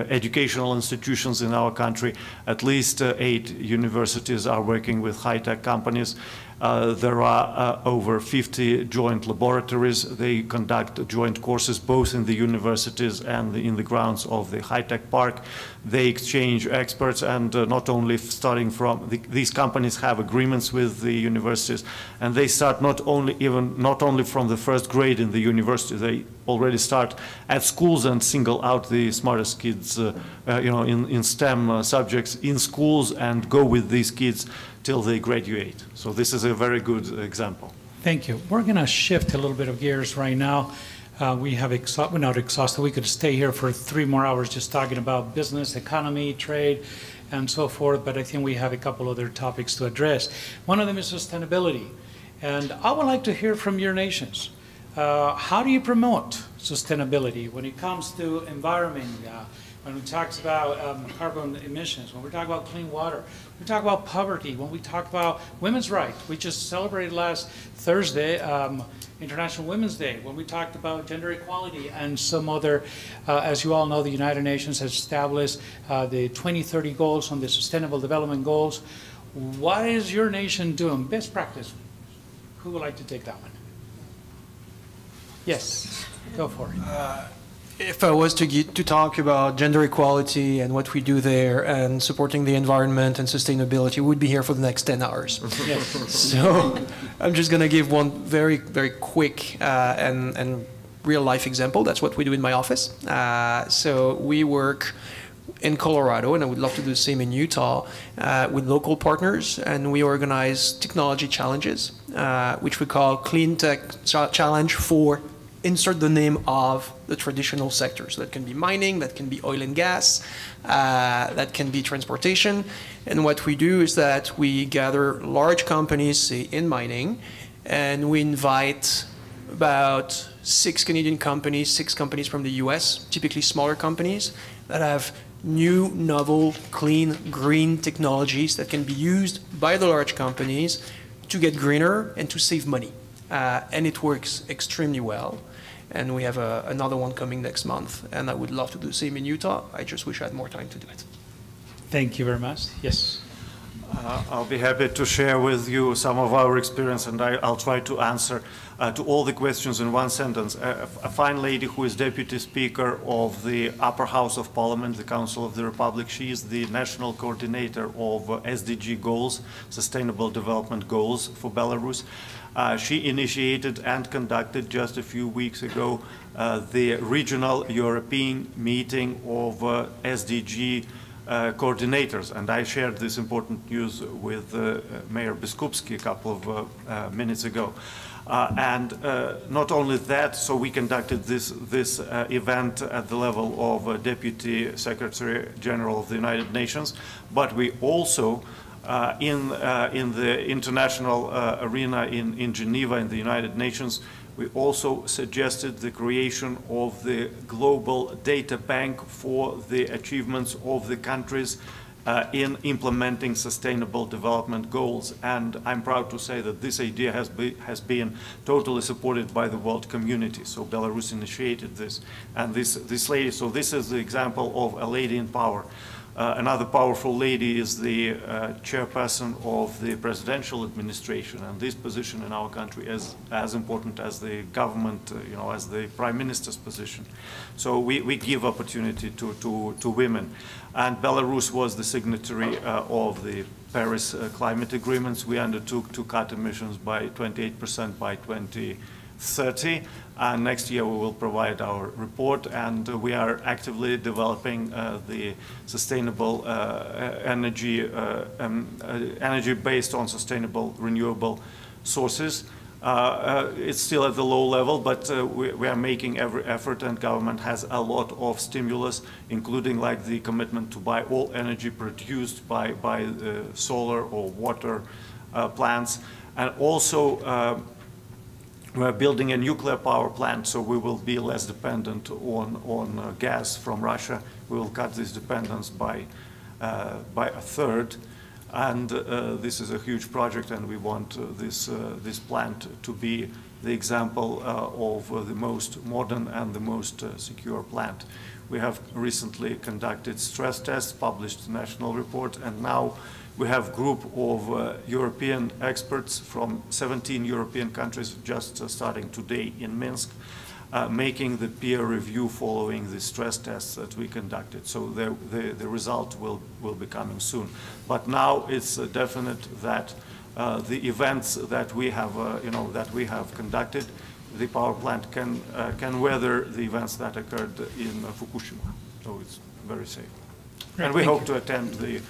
educational institutions in our country. At least 8 universities are working with high-tech companies. There are over 50 joint laboratories. They conduct joint courses both in the universities and in the grounds of the high-tech park. They exchange experts, and not only starting from these companies have agreements with the universities, and they start not only from the first grade in the university. They already start at schools and single out the smartest kids, in STEM subjects in schools, and go with these kids till they graduate. So this is a very good example. Thank you. We're going to shift a little bit of gears right now. We're not exhausted. We could stay here for 3 more hours just talking about business, economy, trade, and so forth, but I think we have a couple other topics to address. One of them is sustainability. And I would like to hear from your nations. How do you promote sustainability when it comes to environment, when we talk about carbon emissions, when we talk about clean water, we talk about poverty, when we talk about women's rights? We just celebrated last Thursday International Women's Day, when we talked about gender equality and some other, as you all know, the United Nations has established the 2030 goals on the Sustainable Development Goals. What is your nation doing? Best practice. Who would like to take that one? Yes, go for it. If I was to talk about gender equality and what we do there and supporting the environment and sustainability, we'd be here for the next 10 hours. Yes. So I'm just going to give one very, very quick and real-life example. That's what we do in my office. So we work in Colorado, and I would love to do the same in Utah, with local partners, and we organize technology challenges, which we call Clean Tech Challenge for insert the name of the traditional sectors. That can be mining, that can be oil and gas, that can be transportation. And what we do is that we gather large companies, say in mining, and we invite about 6 Canadian companies, 6 companies from the US, typically smaller companies, that have new, novel, clean, green technologies that can be used by the large companies to get greener and to save money. And it works extremely well. And we have another one coming next month. And I would love to do the same in Utah. I just wish I had more time to do it. Thank you very much. Yes. I'll be happy to share with you some of our experience, and I'll try to answer to all the questions in one sentence. A fine lady who is Deputy Speaker of the Upper House of Parliament, the Council of the Republic, she is the National Coordinator of SDG goals, Sustainable Development Goals for Belarus. She initiated and conducted just a few weeks ago the regional European meeting of SDG coordinators, and I shared this important news with Mayor Biskupski a couple of minutes ago. And not only that, so we conducted this event at the level of Deputy Secretary General of the United Nations, but we also in the international arena in Geneva in the United Nations, we also suggested the creation of the global data bank for the achievements of the countries in implementing sustainable development goals. And I'm proud to say that this idea has been totally supported by the world community. So Belarus initiated this. And this lady, so this is the example of a lady in power. Another powerful lady is the chairperson of the presidential administration, and this position in our country is as important as the government, as the prime minister's position. So we give opportunity to women. And Belarus was the signatory of the Paris climate agreements. We undertook to cut emissions by 28% by 2030. And next year we will provide our report, and we are actively developing the sustainable energy based on sustainable renewable sources. It's still at the low level, but we are making every effort, and government has a lot of stimulus, including like the commitment to buy all energy produced by solar or water plants, and also we're building a nuclear power plant, so we will be less dependent on gas from Russia. We will cut this dependence by a third, and this is a huge project, and we want this plant to be the example of the most modern and the most secure plant. We have recently conducted stress tests, published a national report, and now we have a group of European experts from 17 European countries just starting today in Minsk, making the peer review following the stress tests that we conducted. So the result will be coming soon. But now it's definite that the events that we have conducted, the power plant can weather the events that occurred in Fukushima. So it's very safe. Great, and we hope to attend the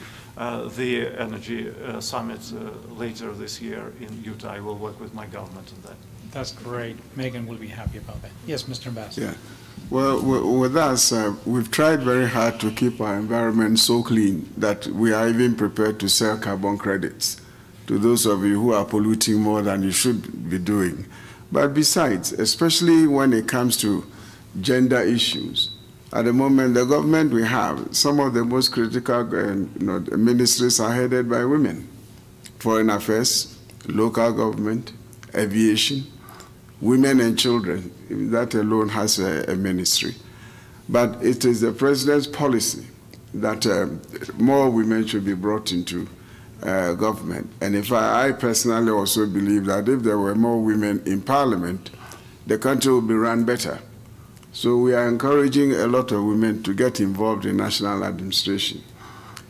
energy summit later this year in Utah. I will work with my government on that. That's great. Megan will be happy about that. Yes, Mr. Ambassador. Yeah. Well, with us, we've tried very hard to keep our environment so clean that we are even prepared to sell carbon credits to those of you who are polluting more than you should be doing. But besides, especially when it comes to gender issues, at the moment, the government we have, some of the most critical ministries are headed by women. Foreign affairs, local government, aviation, women and children. That alone has a ministry. But it is the president's policy that more women should be brought into government. And in fact, I personally also believe that if there were more women in parliament, the country would be run better. So we are encouraging a lot of women to get involved in national administration.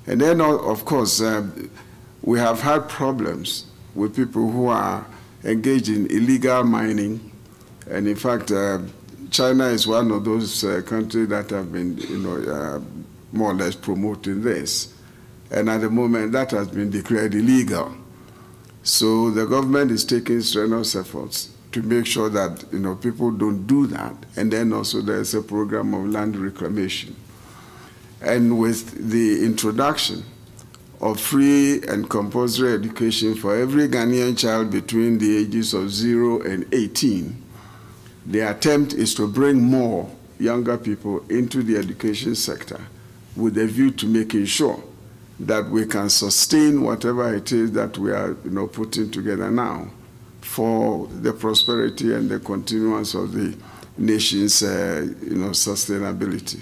And then, of course, we have had problems with people who are engaged in illegal mining. And in fact, China is one of those countries that have been, more or less promoting this. And at the moment, that has been declared illegal. So the government is taking strenuous efforts to make sure that people don't do that. And then also there's a program of land reclamation. And with the introduction of free and compulsory education for every Ghanaian child between the ages of 0 and 18, the attempt is to bring more younger people into the education sector with a view to making sure that we can sustain whatever it is that we are putting together now for the prosperity and the continuance of the nation's sustainability.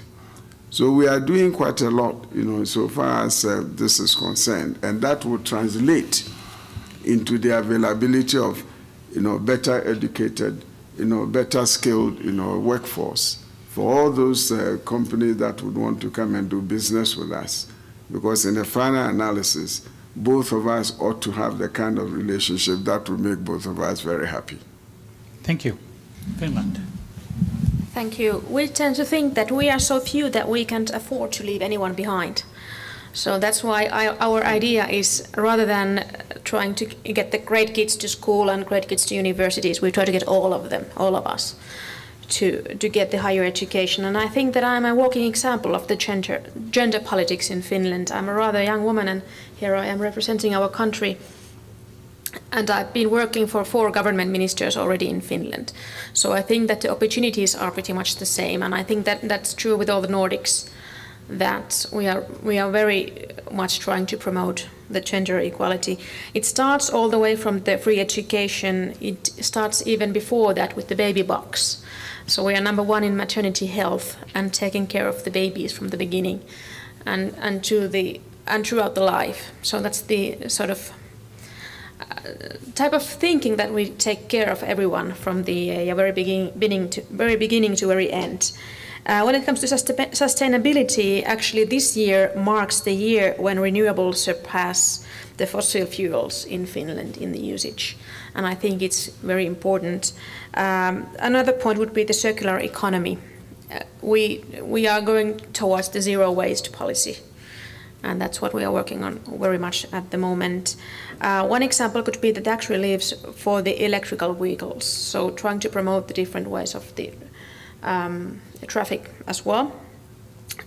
So we are doing quite a lot, so far as this is concerned, and that will translate into the availability of, better educated, better skilled, workforce for all those companies that would want to come and do business with us. Because in the final analysis, both of us ought to have the kind of relationship that will make both of us very happy. Thank you. Finland. Thank you. We tend to think that we are so few that we can't afford to leave anyone behind. So that's why our idea is, rather than trying to get the great kids to school and great kids to universities, we try to get all of them, all of us, to get the higher education. And I think that I'm a walking example of the gender politics in Finland. I'm a rather young woman, and here I am representing our country. And I've been working for 4 government ministers already in Finland. So I think that the opportunities are pretty much the same. And I think that that's true with all the Nordics, that we are very much trying to promote the gender equality. It starts all the way from the free education. It starts even before that with the baby box. So we are number 1 in maternity health and taking care of the babies from the beginning and throughout the life. So that's the sort of type of thinking that we take care of everyone from the very beginning to very end. When it comes to sustainability, actually this year marks the year when renewables surpass the fossil fuels in Finland in the usage. And I think it's very important. Another point would be the circular economy. We are going towards the zero waste policy. And that's what we are working on very much at the moment. One example could be the tax reliefs for the electrical vehicles. So trying to promote the different ways of the traffic as well.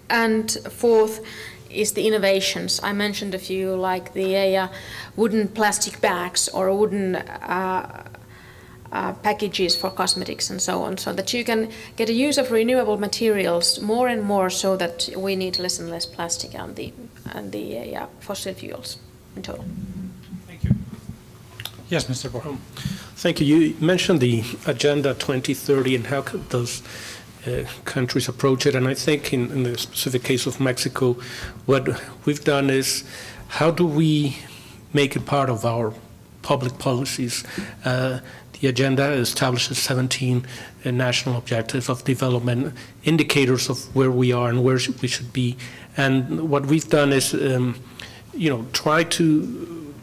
And 4th is the innovations. I mentioned a few, like the wooden plastic bags or wooden packages for cosmetics and so on, so that you can get a use of renewable materials more and more, so that we need less and less plastic and the fossil fuels in total. Thank you. Yes, Mr. Borjon. Thank you. You mentioned the Agenda 2030 and how those countries approach it. And I think in the specific case of Mexico, what we've done is, how do we make it part of our public policies? The agenda establishes 17 national objectives of development, indicators of where we are and where we should be. And what we've done is, try to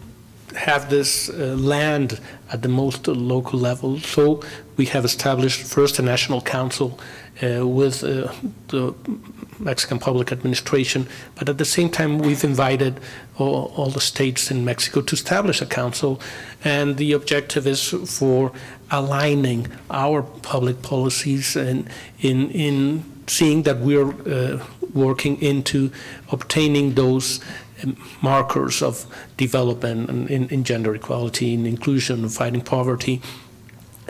have this land at the most local level. So we have established first a national council with the Mexican public administration, but at the same time we've invited all the states in Mexico to establish a council, and the objective is for aligning our public policies and in seeing that we're working into obtaining those markers of development and in gender equality, in inclusion, fighting poverty.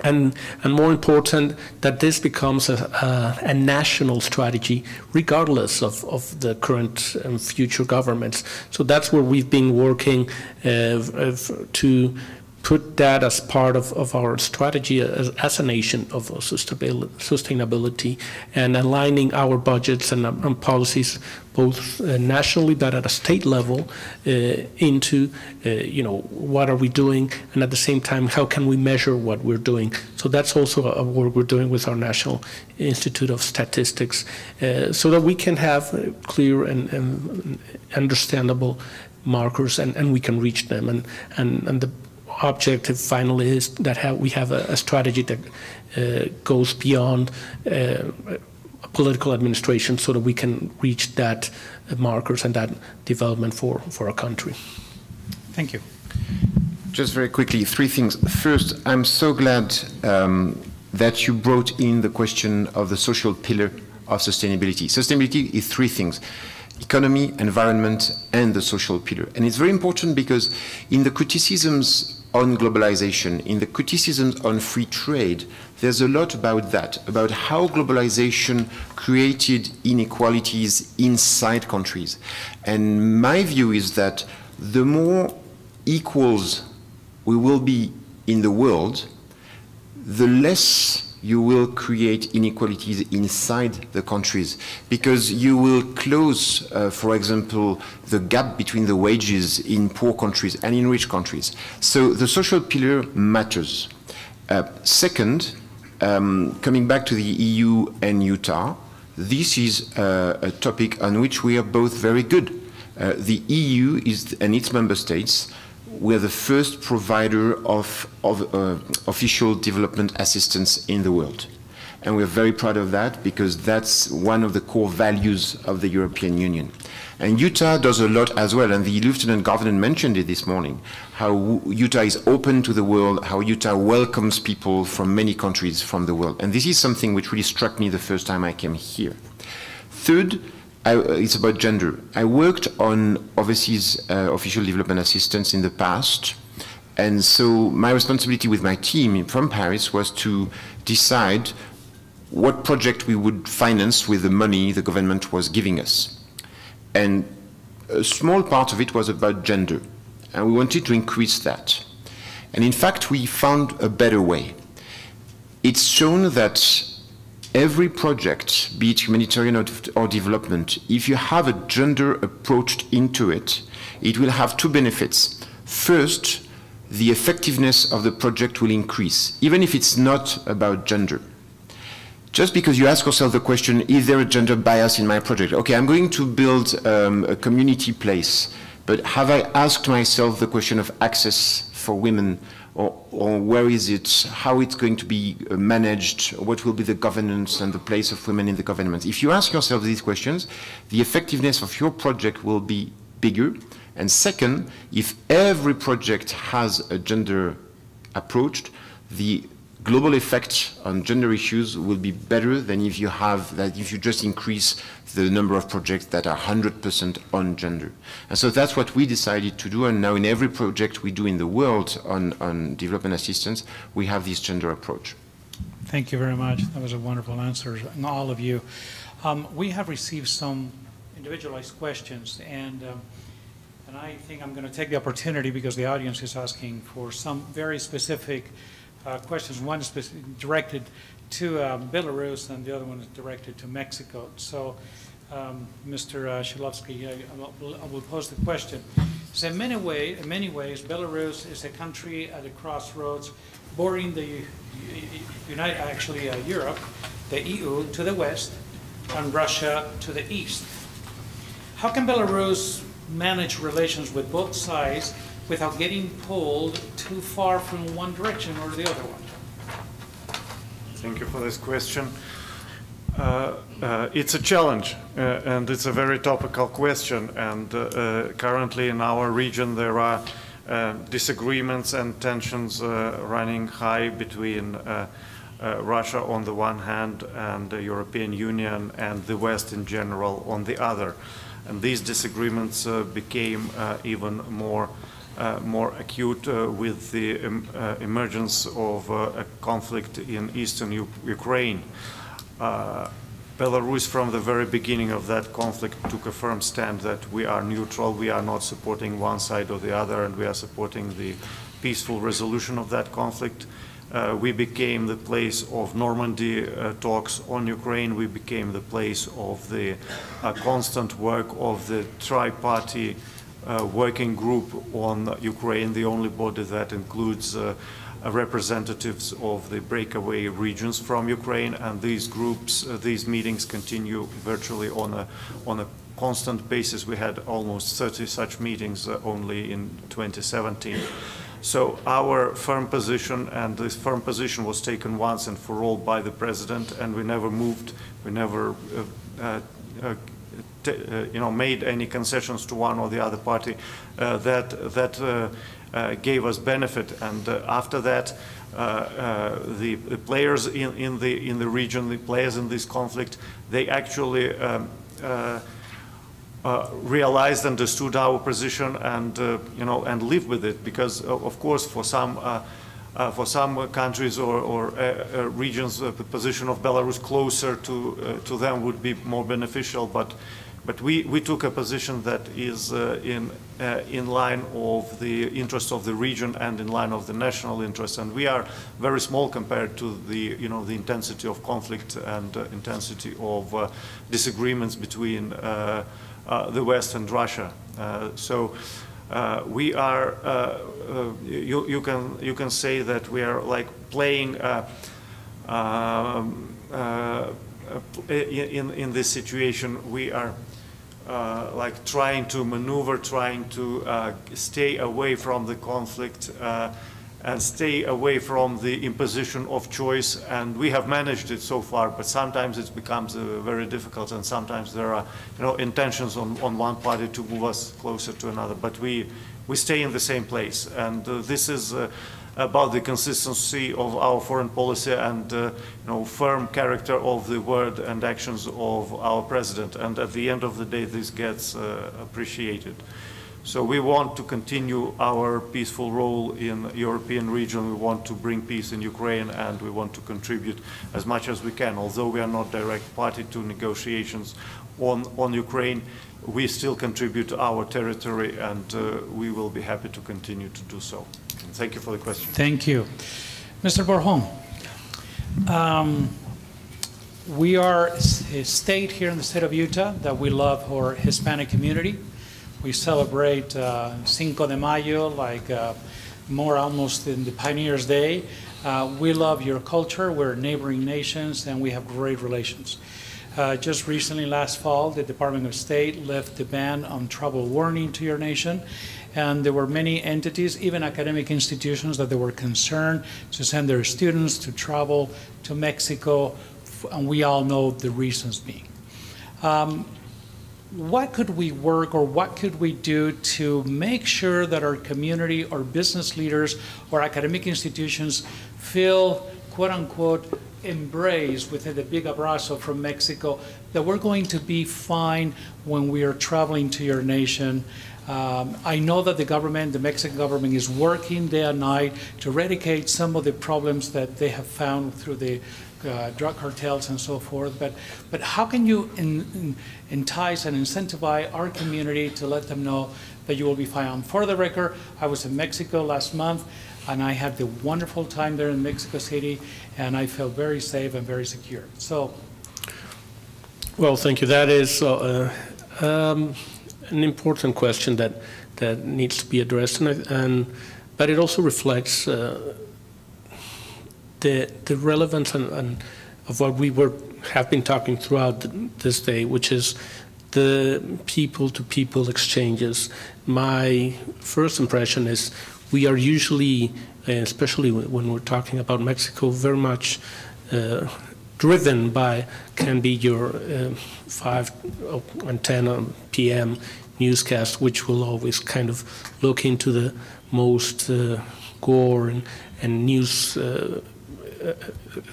And more important, that this becomes a national strategy, regardless of the current and future governments. So that's where we've been working to put that as part of our strategy as a nation of sustainability, and aligning our budgets and policies both nationally but at a state level into what are we doing, and at the same time how can we measure what we're doing. So that's also a work we're doing with our National Institute of Statistics, so that we can have clear and understandable markers and we can reach them, and the objective finally is that we have a strategy that goes beyond political administration, so that we can reach that markers and that development for our country. Thank you. Just very quickly, three things. First, I'm so glad that you brought in the question of the social pillar of sustainability. Sustainability is three things: economy, environment, and the social pillar. And it's very important because in the criticisms on globalization, in the criticisms on free trade, there's a lot about that, about how globalization created inequalities inside countries. And my view is that the more equals we will be in the world, the less you will create inequalities inside the countries, because you will close, for example, the gap between the wages in poor countries and in rich countries. So the social pillar matters. Second, coming back to the EU and Utah, this is a topic on which we are both very good. The EU and its member states, we're the first provider of official development assistance in the world. And we're very proud of that because that's one of the core values of the European Union. And Utah does a lot as well, and the Lieutenant Governor mentioned it this morning, how Utah is open to the world, how Utah welcomes people from many countries from the world. And this is something which really struck me the first time I came here. Third, it's about gender. I worked on overseas official development assistance in the past, and so my responsibility with my team from Paris was to decide what project we would finance with the money the government was giving us. And a small part of it was about gender, and we wanted to increase that. And in fact, we found a better way. It's shown that every project, be it humanitarian or development, if you have a gender approach into it, it will have two benefits. First, the effectiveness of the project will increase, even if it's not about gender. Just because you ask yourself the question, is there a gender bias in my project? Okay, I'm going to build a community place, but have I asked myself the question of access for women, or where is it, how it's going to be managed, what will be the governance and the place of women in the government? If you ask yourself these questions, the effectiveness of your project will be bigger. And second, if every project has a gender approach, the global effect on gender issues will be better than if you just increase the number of projects that are 100% on gender. And so that's what we decided to do, and now in every project we do in the world on development assistance, we have this gender approach. Thank you very much. That was a wonderful answer, all of you. We have received some individualized questions, and I think I'm going to take the opportunity, because the audience is asking for some very specific questions. One is directed to Belarus, and the other one is directed to Mexico. So, Mr. Shidlovsky, I will pose the question. So in many ways, Belarus is a country at a crossroads, bordering the Europe, the EU to the west, and Russia to the east. How can Belarus manage relations with both sides without getting pulled too far from one direction or the other one? Thank you for this question. It's a challenge, and it's a very topical question. And currently in our region there are disagreements and tensions running high between Russia on the one hand and the European Union and the West in general on the other. And these disagreements became even more acute with the emergence of a conflict in eastern Ukraine. Belarus, from the very beginning of that conflict, took a firm stand that we are neutral, we are not supporting one side or the other, and we are supporting the peaceful resolution of that conflict. We became the place of Normandy talks on Ukraine. We became the place of the constant work of the tri-party working group on Ukraine, the only body that includes representatives of the breakaway regions from Ukraine. And these groups, these meetings continue virtually on a constant basis. We had almost 30 such meetings only in 2017. So our firm position, and this firm position was taken once and for all by the president, and we never moved, we never made any concessions to one or the other party, that gave us benefit. And after that, the players in the region, the players in this conflict, they actually realized, understood our position, and and lived with it. Because of course, for some countries or regions, the position of Belarus closer to them would be more beneficial. But we took a position that is in line of the interest of the region and in line of the national interest. And we are very small compared to the the intensity of conflict and intensity of disagreements between the West and Russia. We are. You can say that we are like playing in this situation. We are like trying to maneuver, trying to stay away from the conflict and stay away from the imposition of choice. And we have managed it so far, but sometimes it becomes very difficult, and sometimes there are intentions on one party to move us closer to another. But we stay in the same place, and this is about the consistency of our foreign policy and firm character of the word and actions of our president. And at the end of the day, this gets appreciated. So we want to continue our peaceful role in the European region. We want to bring peace in Ukraine, and we want to contribute as much as we can. Although we are not direct party to negotiations on Ukraine, we still contribute to our territory, and we will be happy to continue to do so. And thank you for the question. Thank you. Mr. Borjon, we are a state here in the state of Utah that we love our Hispanic community. We celebrate Cinco de Mayo like more almost in the Pioneers' Day. We love your culture. We're neighboring nations, and we have great relations. Just recently, last fall, the Department of State lifted the ban on travel warning to your nation. And there were many entities, even academic institutions, that they were concerned to send their students to travel to Mexico, and we all know the reasons being. What could we work, or what could we do to make sure that our community or business leaders or academic institutions feel, quote unquote, embraced within the big abrazo from Mexico, that we're going to be fine when we are traveling to your nation? I know that the government, the Mexican government, is working day and night to eradicate some of the problems that they have found through the drug cartels and so forth, but how can you entice and incentivize our community to let them know that you will be fine? For the record, I was in Mexico last month, and I had the wonderful time there in Mexico City, and I felt very safe and very secure. So, well, thank you. That is an important question that needs to be addressed, but it also reflects the relevance of what we have been talking throughout this day, which is the people-to-people exchanges. My first impression is we are usually, especially when we're talking about Mexico, very much driven by, can be your 5 and 10 p.m. newscast, which will always kind of look into the most gore and news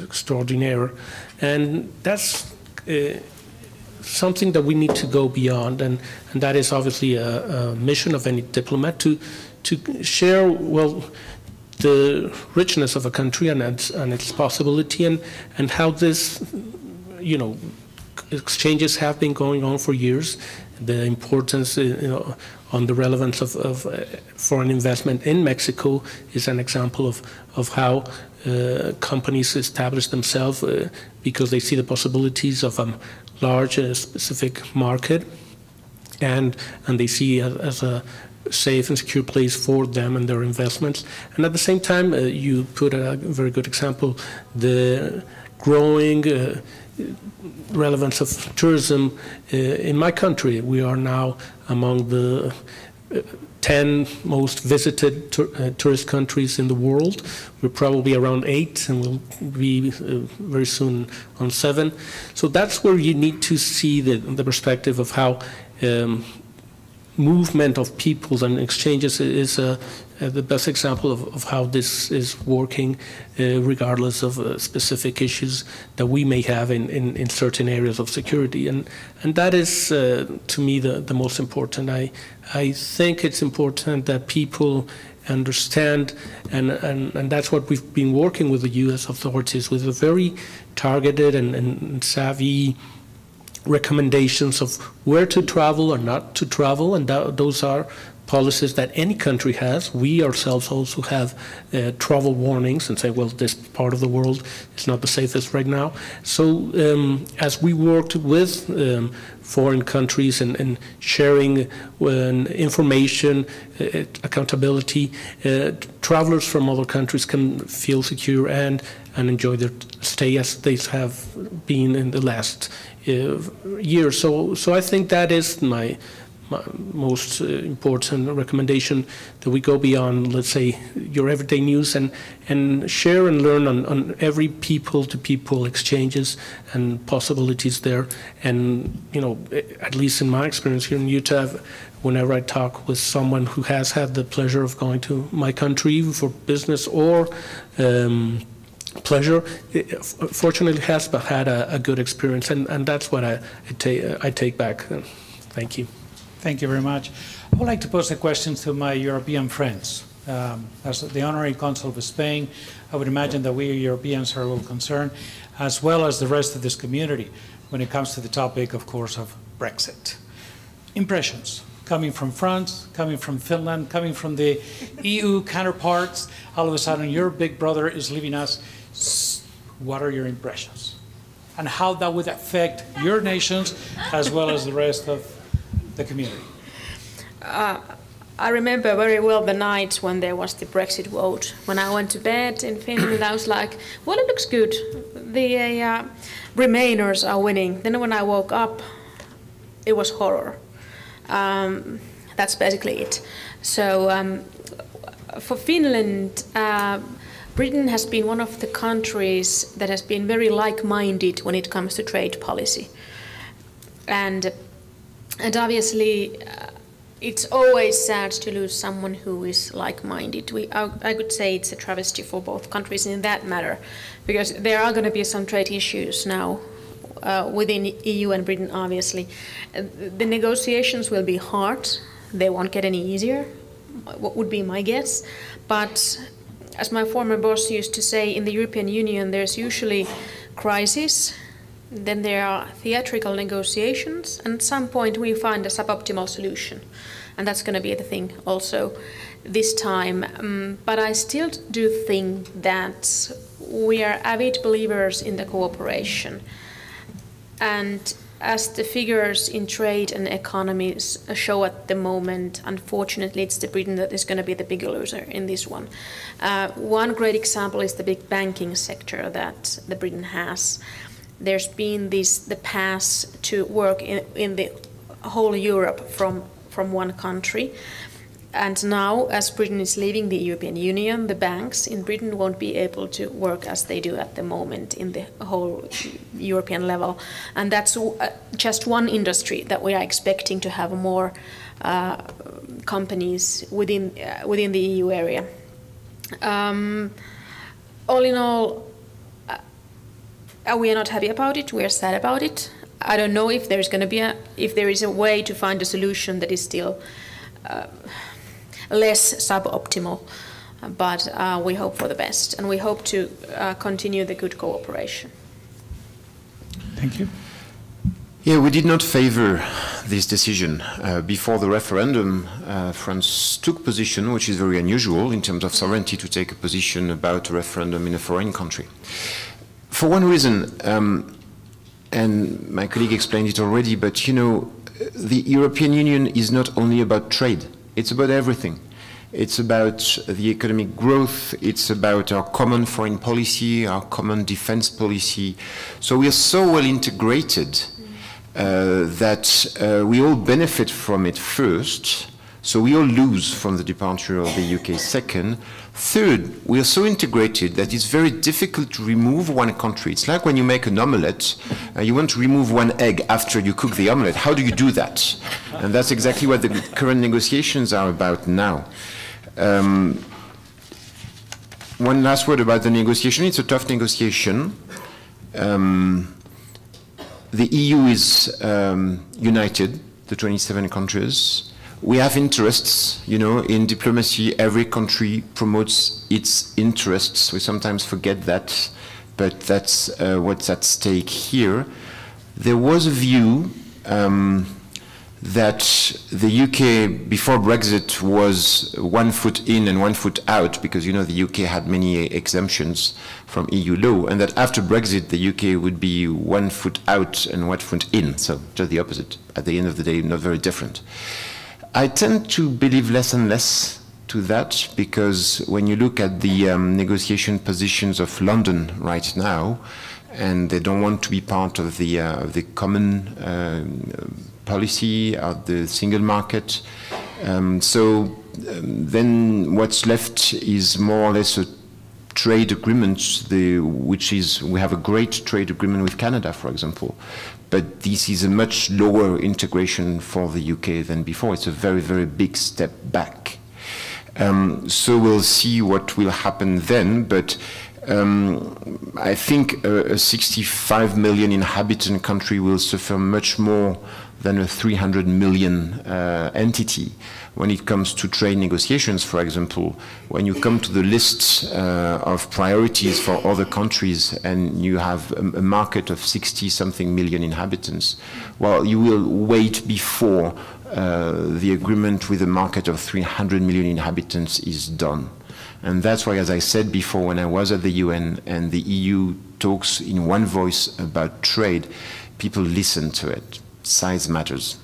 extraordinaire, and that's something that we need to go beyond, and that is obviously a mission of any diplomat to share, well, the richness of a country and its possibility, and how this, exchanges have been going on for years, the importance, on the relevance of foreign investment in Mexico is an example of how companies establish themselves because they see the possibilities of a large specific market, and they see it as a safe and secure place for them and their investments. And at the same time, you put a very good example, the growing relevance of tourism in my country. We are now among the 10 most visited tourist countries in the world. We're probably around 8, and we'll be very soon on 7. So that's where you need to see the perspective of how movement of peoples and exchanges is the best example of how this is working, regardless of specific issues that we may have in certain areas of security. And that is, to me, the most important. I think it's important that people understand, and that's what we've been working with the U.S. authorities, with a very targeted and savvy recommendations of where to travel or not to travel, and those are policies that any country has. We ourselves also have travel warnings and say, well, this part of the world is not the safest right now. So as we worked with foreign countries and sharing information, accountability, travelers from other countries can feel secure and enjoy their stay as they have been in the last year. So I think that is my most important recommendation, that we go beyond, let's say, your everyday news and share and learn on every people-to-people exchanges and possibilities there. And, you know, at least in my experience here in Utah, whenever I talk with someone who has had the pleasure of going to my country for business or pleasure, fortunately has had a good experience, and that's what I take back. Thank you. Thank you very much. I would like to pose a question to my European friends. As the Honorary Consul of Spain, I would imagine that we Europeans are a little concerned, as well as the rest of this community, when it comes to the topic, of course, of Brexit. Impressions coming from France, coming from Finland, coming from the EU counterparts. All of a sudden, your big brother is leaving us. What are your impressions? And how that would affect your nations, as well as the rest of the community? I remember very well the night when there was the Brexit vote. When I went to bed in Finland, I was like, well, it looks good. The Remainers are winning. Then when I woke up, it was horror. That's basically it. So for Finland, Britain has been one of the countries that has been very like-minded when it comes to trade policy. And obviously, it's always sad to lose someone who is like-minded. I could say it's a travesty for both countries in that matter, because there are going to be some trade issues now within EU and Britain, obviously. The negotiations will be hard. They won't get any easier, what would be my guess. But as my former boss used to say, in the European Union, there's usually crisis. Then there are theatrical negotiations, and at some point we find a suboptimal solution. And that's going to be the thing also this time. But I still do think that we are avid believers in the cooperation. And as the figures in trade and economies show at the moment, unfortunately, it's the Britain that is going to be the big loser in this one. One great example is the big banking sector that the Britain has. There's been the pass to work in the whole Europe from one country. And now, as Britain is leaving the European Union, the banks in Britain won't be able to work as they do at the moment in the whole European level. And that's just one industry that we are expecting to have more companies within the EU area. All in all, we are not happy about it. We are sad about it. I don't know if there's going to be if there is a way to find a solution that is still less suboptimal, but we hope for the best, and we hope to continue the good cooperation. Thank you. Yeah, we did not favor this decision. Before the referendum, France took position, which is very unusual in terms of sovereignty, to take a position about a referendum in a foreign country. For one reason, and my colleague explained it already, but you know, the European Union is not only about trade, it's about everything. It's about the economic growth, it's about our common foreign policy, our common defense policy. So we are so well integrated that we all benefit from it first, So we all lose from the departure of the UK. Second. Third, we are so integrated that it's very difficult to remove one country. It's like when you make an omelette, you want to remove one egg after you cook the omelette. How do you do that? And that's exactly what the current negotiations are about now. One last word about the negotiation. It's a tough negotiation. The EU is united, the 27 countries. We have interests, you know, in diplomacy. Every country promotes its interests. We sometimes forget that, but that's what's at stake here. There was a view that the UK, before Brexit, was 1 foot in and 1 foot out, because, you know, the UK had many exemptions from EU law, and that after Brexit, the UK would be 1 foot out and 1 foot in, so just the opposite. At the end of the day, not very different. I tend to believe less and less to that, because when you look at the negotiation positions of London right now, and they don't want to be part of the common policy of the single market. Then what's left is more or less a trade agreement, which is, we have a great trade agreement with Canada, for example. But this is a much lower integration for the UK than before. It's a very, very big step back. So we'll see what will happen then, but I think a 65 million inhabitant country will suffer much more than a 300 million entity. When it comes to trade negotiations, for example, when you come to the list of priorities for other countries and you have a market of 60-something million inhabitants, well, you will wait before the agreement with a market of 300 million inhabitants is done. And that's why, as I said before, when I was at the UN and the EU talks in one voice about trade, people listen to it. Size matters.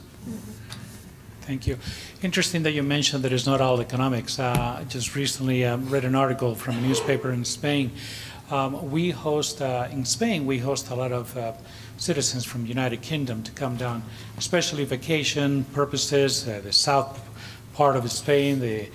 Thank you. Interesting that you mentioned that it's not all economics. I just recently read an article from a newspaper in Spain. In Spain, we host a lot of citizens from the United Kingdom to come down, especially vacation purposes, the south part of Spain, the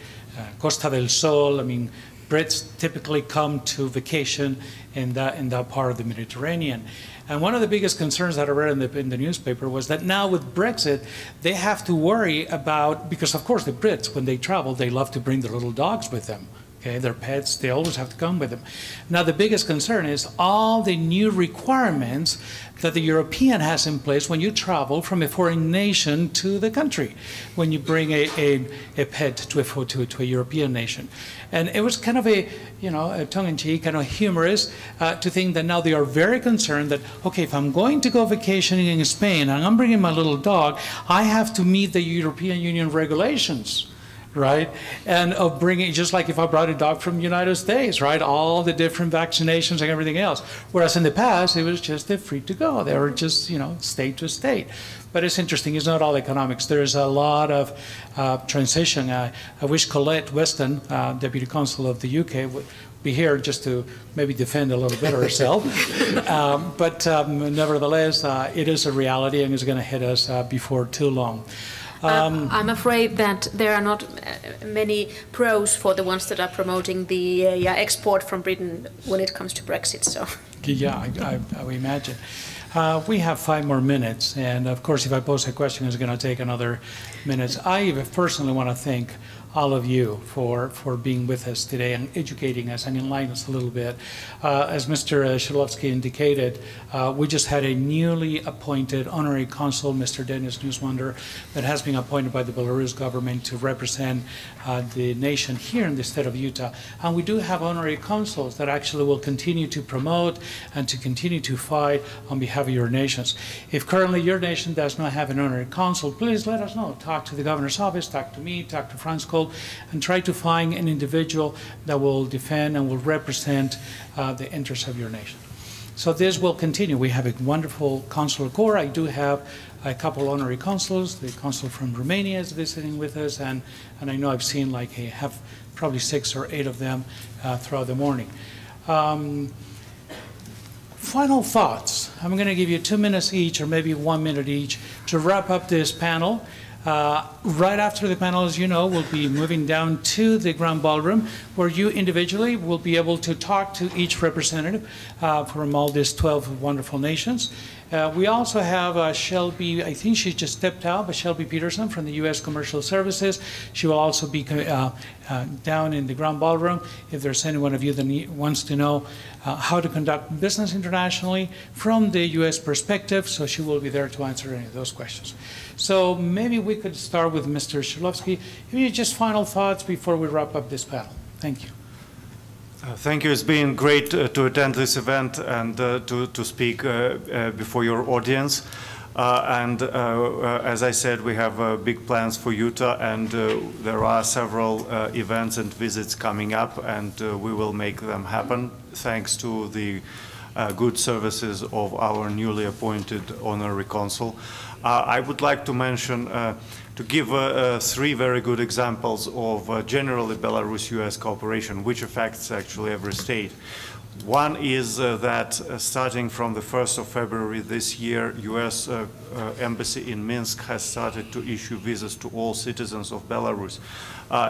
Costa del Sol. I mean, Brits typically come to vacation in that part of the Mediterranean. And one of the biggest concerns that I read in the newspaper was that now with Brexit, they have to worry about, because of course the Brits, when they travel, they love to bring their little dogs with them. Okay, their pets, they always have to come with them. Now the biggest concern is all the new requirements that the European has in place when you travel from a foreign nation to the country, when you bring a pet to a European nation. And it was kind of a tongue-in-cheek, kind of humorous to think that now they are very concerned that, okay, if I'm going to go vacationing in Spain and I'm bringing my little dog, I have to meet the European Union regulations. Right? And of bringing, just like if I brought a dog from the United States, right? All the different vaccinations and everything else. Whereas in the past, it was just a free to go. They were just, state to state. But it's interesting, it's not all economics. There's a lot of transition. I wish Colette Weston, Deputy Consul of the UK, would be here just to maybe defend a little bit herself. But nevertheless, it is a reality and it's going to hit us before too long. I'm afraid that there are not many pros for the ones that are promoting the export from Britain when it comes to Brexit. So. Yeah, I would imagine. We have 5 more minutes, and of course, if I pose a question, it's going to take another minute. I personally want to thank all of you for being with us today and educating us and enlightening us a little bit. As Mr. Shidlovsky indicated, we just had a newly appointed honorary consul, Mr. Denis Newswander, that has been appointed by the Belarus government to represent the nation here in the state of Utah. And we do have honorary consuls that actually will continue to promote and to continue to fight on behalf of your nations. If currently your nation does not have an honorary consul, please let us know. Talk to the governor's office, talk to me, talk to Franz Cole, and try to find an individual that will defend and will represent the interests of your nation. So this will continue. We have a wonderful consular corps. I do have a couple honorary consuls. The consul from Romania is visiting with us, and I know I've seen like I have probably 6 or 8 of them throughout the morning. Final thoughts. I'm going to give you 2 minutes each, or maybe 1 minute each, to wrap up this panel. Right after the panel, as you know, we'll be moving down to the Grand Ballroom, where you individually will be able to talk to each representative from all these 12 wonderful nations. We also have Shelby, I think she just stepped out, but Shelby Peterson from the U.S. Commercial Services. She will also be down in the Grand Ballroom. If there's any one of you that wants to know how to conduct business internationally from the U.S. perspective, so she will be there to answer any of those questions. So maybe we could start with Mr. Shidlovsky. Maybe just final thoughts before we wrap up this panel. Thank you. Thank you. It's been great to attend this event and to speak before your audience. As I said, we have big plans for Utah, and there are several events and visits coming up, and we will make them happen thanks to the good services of our newly appointed honorary consul. I would like to mention, to give 3 very good examples of generally Belarus-US cooperation, which affects actually every state. One is that starting from the 1st of February this year, US Embassy in Minsk has started to issue visas to all citizens of Belarus.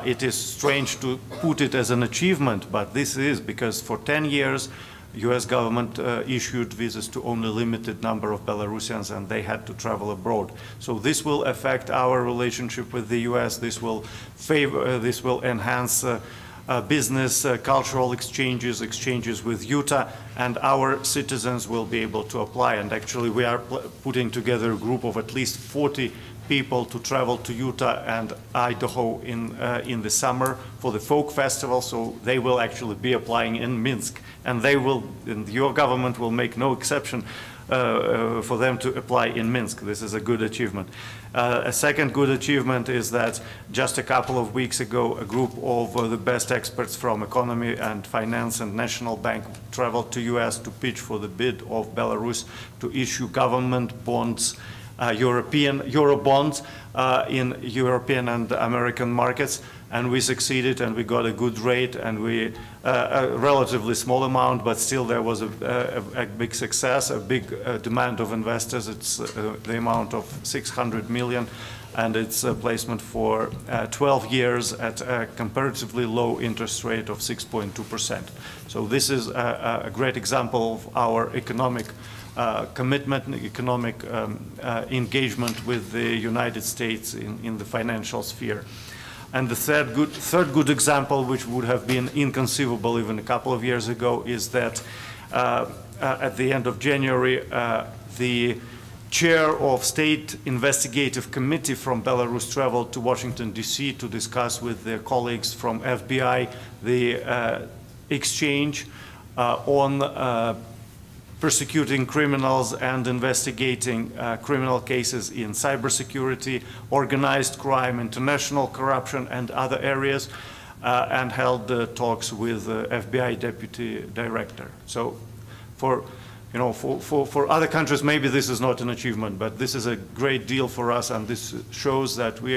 It is strange to put it as an achievement, but this is because for 10 years, US government issued visas to only a limited number of Belarusians, and they had to travel abroad. So this will affect our relationship with the US. This will enhance business, cultural exchanges with Utah, and our citizens will be able to apply. And actually, we are putting together a group of at least 40 people to travel to Utah and Idaho in the summer for the folk festival. So they will actually be applying in Minsk, and your government will make no exception for them to apply in Minsk. This is a good achievement. A second good achievement is that just a couple of weeks ago, a group of the best experts from economy and finance and National Bank traveled to US to pitch for the bid of Belarus to issue government bonds, Euro bonds in European and American markets. And we succeeded, and we got a good rate, and a relatively small amount, but still there was a big success, a big demand of investors. It's the amount of 600 million, and it's a placement for 12 years at a comparatively low interest rate of 6.2%. So this is a great example of our economic commitment, economic engagement with the United States in the financial sphere. And the third good example, which would have been inconceivable even a couple of years ago, is that at the end of January, the chair of State Investigative Committee from Belarus traveled to Washington, D.C. to discuss with their colleagues from FBI the exchange on persecuting criminals and investigating criminal cases in cybersecurity, organized crime, international corruption, and other areas, and held talks with the FBI deputy director. So for other countries, maybe this is not an achievement, but this is a great deal for us, and this shows that we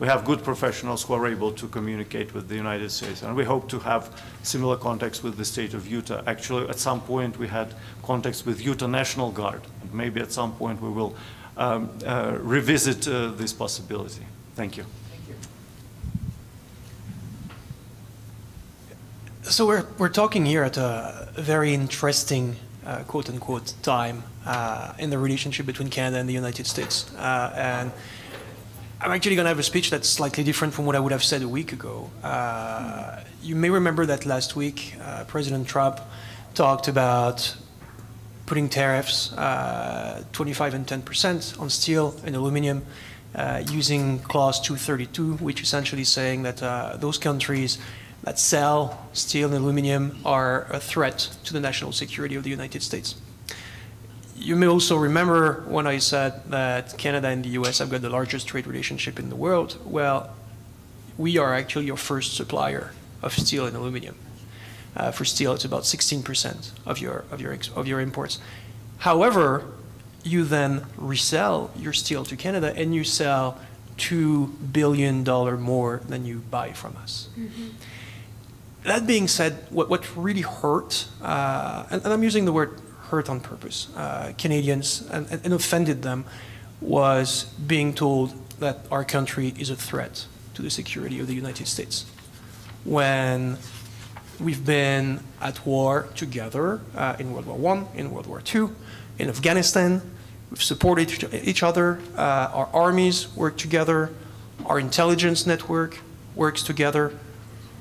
have good professionals who are able to communicate with the United States, and we hope to have similar contacts with the state of Utah. Actually, at some point, we had contacts with Utah National Guard, and maybe at some point we will revisit this possibility. Thank you. So we're talking here at a very interesting quote-unquote time in the relationship between Canada and the United States. And I'm actually going to have a speech that's slightly different from what I would have said a week ago. You may remember that last week, President Trump talked about putting tariffs 25 and 10% on steel and aluminum using Clause 232, which essentially saying that those countries that sell steel and aluminum are a threat to the national security of the United States. You may also remember when I said that Canada and the US have got the largest trade relationship in the world. Well, we are actually your first supplier of steel and aluminum. For steel, it's about 16% of your imports. However, you then resell your steel to Canada, and you sell $2 billion more than you buy from us. Mm-hmm. That being said, what really hurt, and I'm using the word hurt on purpose, Canadians and offended them, was being told, that our country is a threat to the security of the United States. When we've been at war together in World War I, in World War II, in Afghanistan, we've supported each other, our armies work together, our intelligence network works together.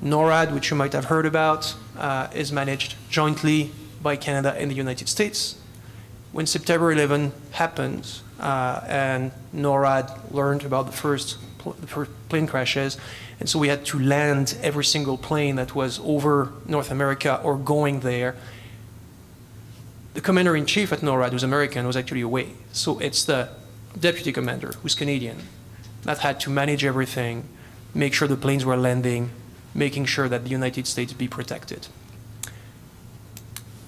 NORAD, which you might have heard about, is managed jointly by Canada and the United States. When September 11 happened and NORAD learned about the first plane crashes, and so we had to land every single plane that was over North America or going there, the commander-in-chief at NORAD, who's American, was actually away. So it's the deputy commander, who's Canadian, that had to manage everything, make sure the planes were landing, making sure that the United States be protected.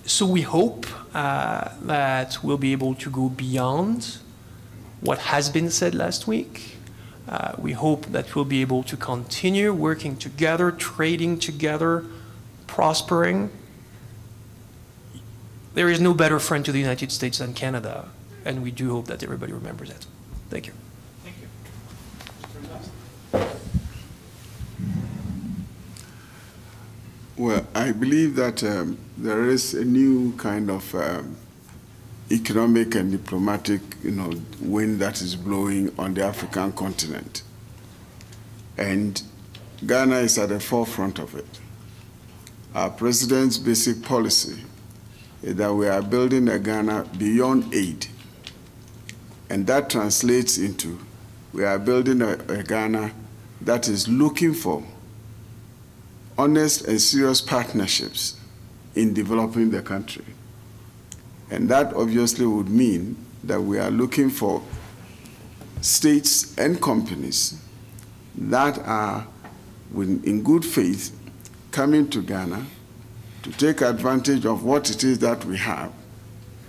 So we hope that we'll be able to go beyond what has been said last week. We hope that we'll be able to continue working together, trading together, prospering. There is no better friend to the United States than Canada, and we do hope that everybody remembers that. Thank you. Thank you. Well, I believe that there is a new kind of economic and diplomatic, wind that is blowing on the African continent. And Ghana is at the forefront of it. Our president's basic policy is that we are building a Ghana beyond aid. And that translates into we are building a Ghana that is looking for honest and serious partnerships in developing the country. And that obviously would mean that we are looking for states and companies that are, in good faith, coming to Ghana to take advantage of what it is that we have,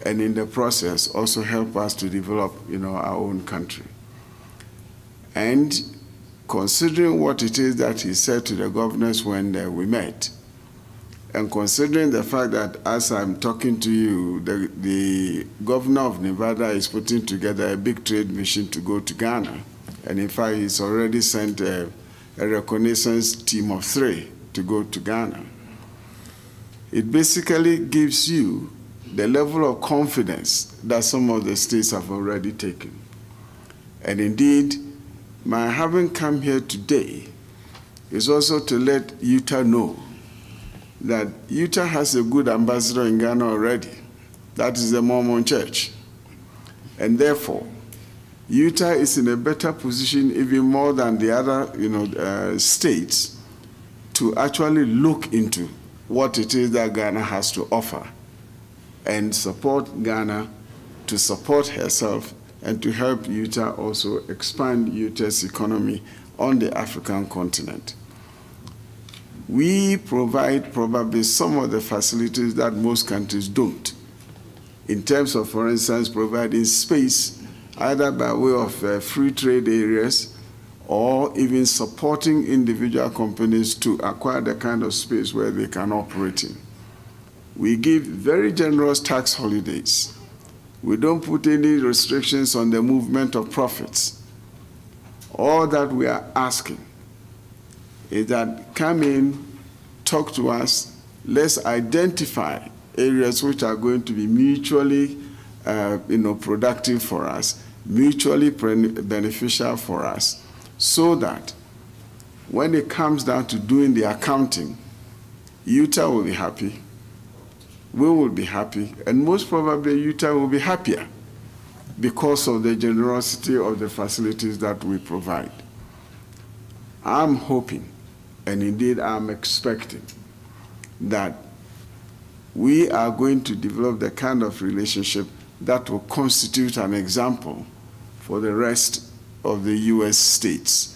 and in the process also help us to develop, our own country. And considering what it is that he said to the governors when we met, and considering the fact that as I'm talking to you, the governor of Nevada is putting together a big trade mission to go to Ghana, and in fact he's already sent a reconnaissance team of 3 to go to Ghana. It basically gives you the level of confidence that some of the states have already taken. And indeed, my having come here today is also to let Utah know that Utah has a good ambassador in Ghana already. That is the Mormon Church. And therefore, Utah is in a better position, even more than the other states, to actually look into what it is that Ghana has to offer and support Ghana to support herself and to help Utah also expand Utah's economy on the African continent. We provide probably some of the facilities that most countries don't, in terms of, for instance, providing space, either by way of free trade areas or even supporting individual companies to acquire the kind of space where they can operate in. We give very generous tax holidays. We don't put any restrictions on the movement of profits. All that we are asking is that come in, talk to us, let's identify areas which are going to be mutually productive for us, mutually beneficial for us, so that when it comes down to doing the accounting, Utah will be happy, we will be happy, and most probably Utah will be happier because of the generosity of the facilities that we provide. I'm hoping, and indeed I'm expecting, that we are going to develop the kind of relationship that will constitute an example for the rest of the US states.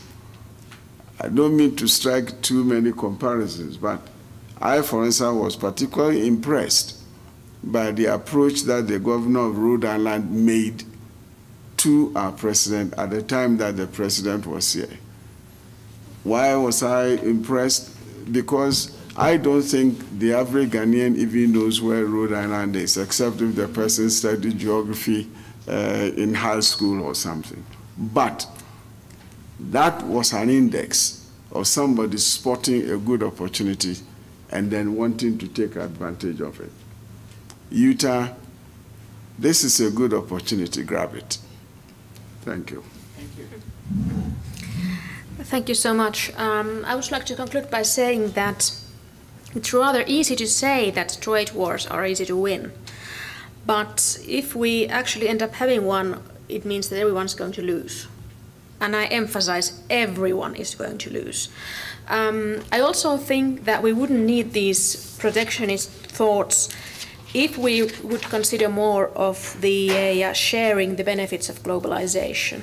I don't mean to strike too many comparisons, but I, for instance, was particularly impressed by the approach that the governor of Rhode Island made to our president at the time that the president was here. Why was I impressed? Because I don't think the average Ghanaian even knows where Rhode Island is, except if the person studied geography in high school or something. But that was an index of somebody spotting a good opportunity and then wanting to take advantage of it. Utah, this is a good opportunity, grab it. Thank you. Thank you. Thank you so much. I would like to conclude by saying that it's rather easy to say that trade wars are easy to win. But if we actually end up having one, it means that everyone's going to lose. And I emphasize everyone is going to lose. I also think that we wouldn't need these protectionist thoughts if we would consider more of the sharing the benefits of globalization.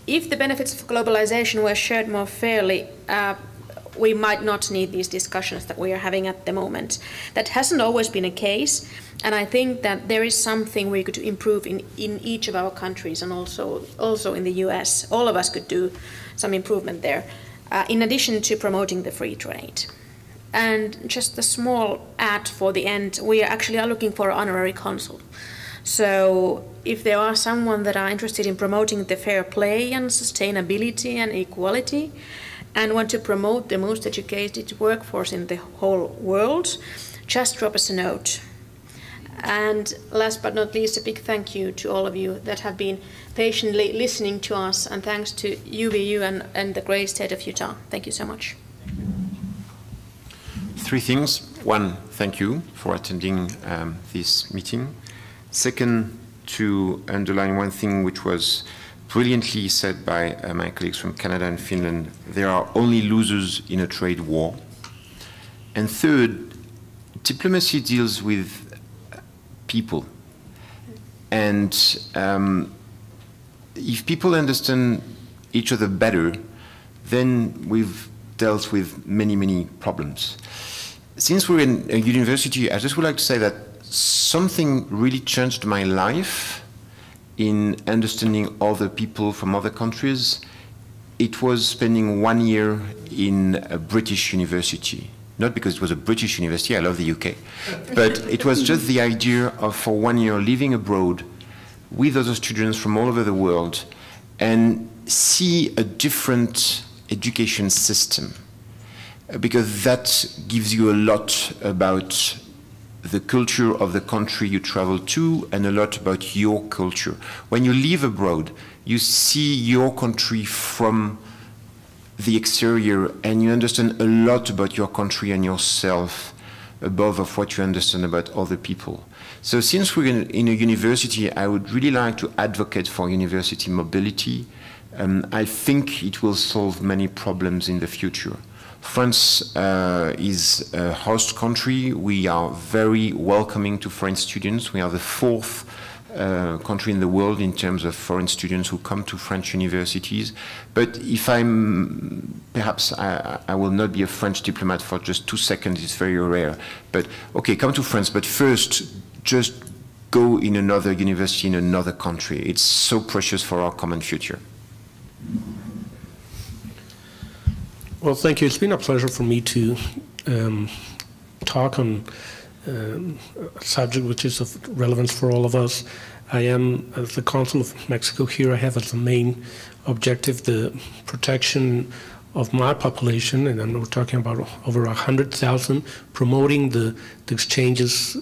If the benefits of globalization were shared more fairly, we might not need these discussions that we are having at the moment. That hasn't always been a case, and I think that there is something we could improve in each of our countries, and also in the US. All of us could do some improvement there, in addition to promoting the free trade. And just a small add for the end, we actually are looking for an honorary consul. So if there are someone that are interested in promoting the fair play and sustainability and equality, and want to promote the most educated workforce in the whole world, just drop us a note. And last but not least, a big thank you to all of you that have been patiently listening to us, and thanks to UVU and the great state of Utah. Thank you so much. Three things. One, thank you for attending this meeting. Second, to underline one thing which was brilliantly said by my colleagues from Canada and Finland: there are only losers in a trade war. And third, diplomacy deals with people. And if people understand each other better, then we've dealt with many, many problems. Since we're in a university, I just would like to say that something really changed my life in understanding other people from other countries. It was spending 1 year in a British university. Not because it was a British university, I love the UK, but it was just the idea of, for 1 year, living abroad with other students from all over the world and see a different education system, because that gives you a lot about the culture of the country you travel to and a lot about your culture. When you live abroad, you see your country from the exterior and you understand a lot about your country and yourself above of what you understand about other people. So since we're in a university, I would really like to advocate for university mobility. I think it will solve many problems in the future. France is a host country. We are very welcoming to foreign students. We are the 4th country in the world in terms of foreign students who come to French universities. But if perhaps I will not be a French diplomat for just 2 seconds, it's very rare. But okay, come to France, but first just go in another university in another country. It's so precious for our common future. Well, thank you. It's been a pleasure for me to talk on a subject which is of relevance for all of us. I am, as the Consul of Mexico here, I have as the main objective the protection of my population, and we're talking about over 100,000, promoting the exchanges,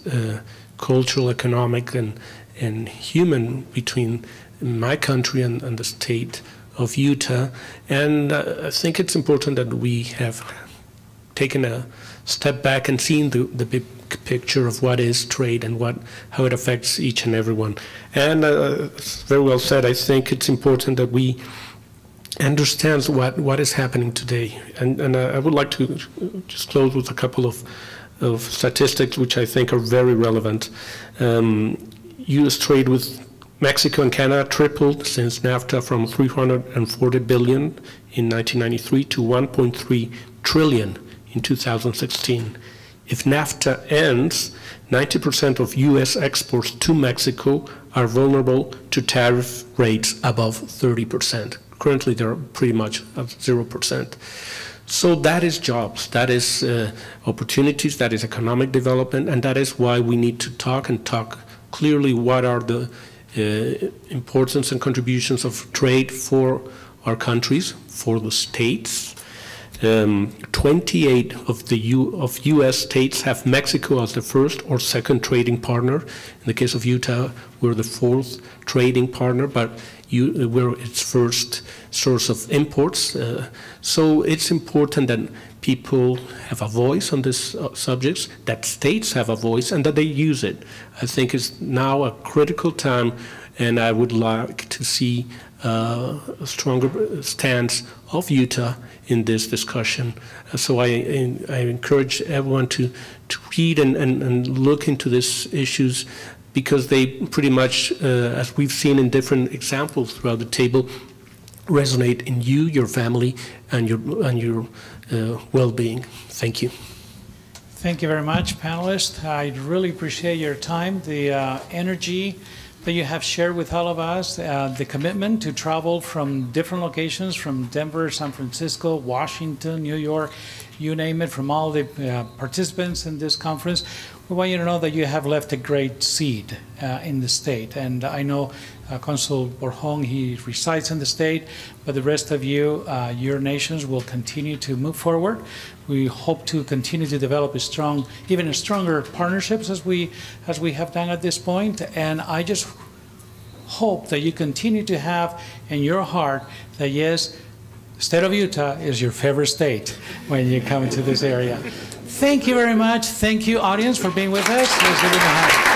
cultural, economic, and human between my country and the state of Utah. And I think it's important that we have taken a step back and seen the big picture of what is trade and how it affects each and every one. And very well said. I think it's important that we understand what is happening today. And I would like to just close with a couple of statistics which I think are very relevant. U.S. trade with Mexico and Canada tripled since NAFTA, from $340 billion in 1993 to $1.3 trillion in 2016. If NAFTA ends, 90% of U.S. exports to Mexico are vulnerable to tariff rates above 30%. Currently, they're pretty much at 0%. So that is jobs, that is opportunities, that is economic development, and that is why we need to talk clearly what are the importance and contributions of trade for are countries. For the states, 28 of U.S. states have Mexico as the first or second trading partner. In the case of Utah, we're the fourth trading partner, but we're its first source of imports. So it's important that people have a voice on these subjects, that states have a voice, and that they use it. I think it's now a critical time, and I would like to see a stronger stance of Utah in this discussion. So I encourage everyone to read and look into these issues, because they pretty much, as we've seen in different examples throughout the table, resonate in you, your family, and your well-being. Thank you. Thank you very much, panelists. I really appreciate your time, the energy that you have shared with all of us, the commitment to travel from different locations, from Denver, San Francisco, Washington, New York, you name it, from all the participants in this conference. We want you to know that you have left a great seed in the state. And I know Consul Borjon, he resides in the state, but the rest of you, your nations will continue to move forward. We hope to continue to develop a strong, even stronger partnerships as we have done at this point. And I just hope that you continue to have in your heart that yes, the state of Utah is your favorite state when you come to this area. Thank you very much. Thank you, audience, for being with us. Let's give them a hand.